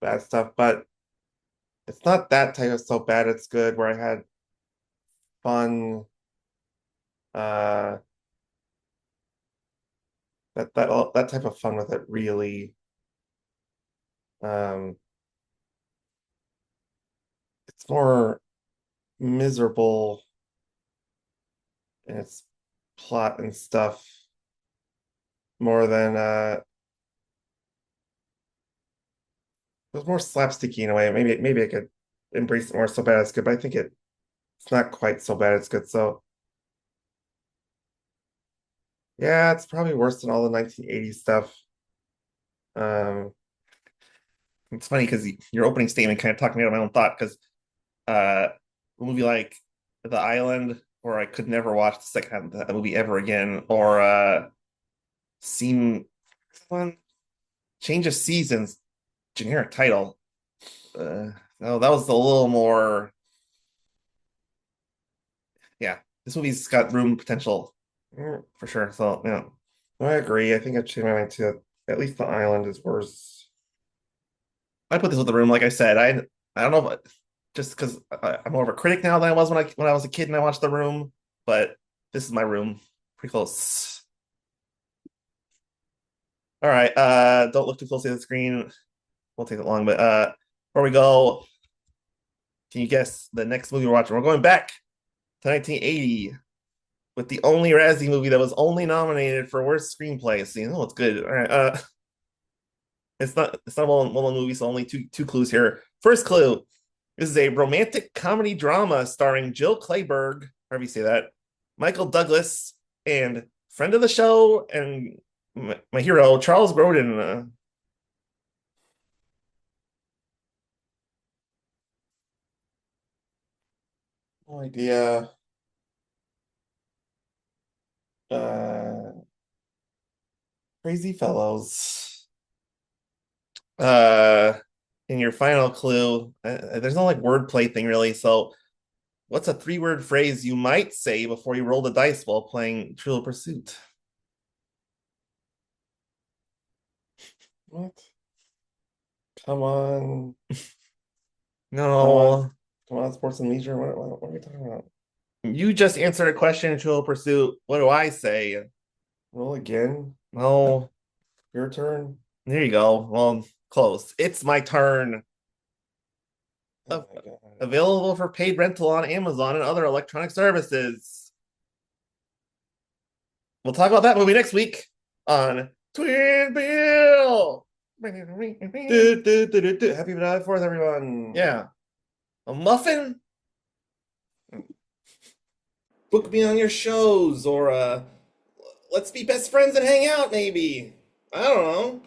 bad stuff, but it's not that type of so bad it's good where I had fun. Uh, that type of fun with it really. Um, it's more miserable in its plot and stuff more than it was more slapsticky in a way. Maybe I could embrace it more so bad it's good, but I think it's not quite so bad it's good. So yeah, it's probably worse than all the 1980s stuff. Um, It's funny because your opening statement kind of talked me out of my own thought because uh, a movie like The Island, or I could never watch the second half of that movie ever again, or Seem one Change of Seasons, generic title. No, that was a little more. Yeah, this movie's got room potential for sure. So yeah, I agree. I think I'd change my mind too. At least the island is worse. I put this with the room. Like I said, I don't know, just because I'm more of a critic now than I was when I was a kid and I watched The Room. But this is my room, pretty close. All right, don't look too closely at the screen. Won't take that long, but before we go, can you guess the next movie we're watching? We're going back to 1980 with the only Razzie movie that was only nominated for worst screenplay. So you know it's good. All right, it's not a well-known movie, so only two clues here. First clue: this is a romantic comedy drama starring Jill Clayburgh, however you say that, Michael Douglas, and friend of the show and my hero Charles Grodin. No idea. Uh, Crazy Fellows. Uh, in your final clue, there's no like wordplay thing really. So, what's a three-word phrase you might say before you roll the dice while playing Trivial Pursuit? What? Come on. Come on. No, Come on, sports and leisure. What are we talking about? you just answered a question in Trivial Pursuit. What do I say? Roll again. No, Your turn. there you go. Well, close. It's my turn. Oh my God. Available for paid rental on Amazon and other electronic services. We'll talk about that movie next week on Twin Bill. Happy July 4th, everyone. Yeah, a muffin. Book me on your shows, or let's be best friends and hang out. Maybe I don't know.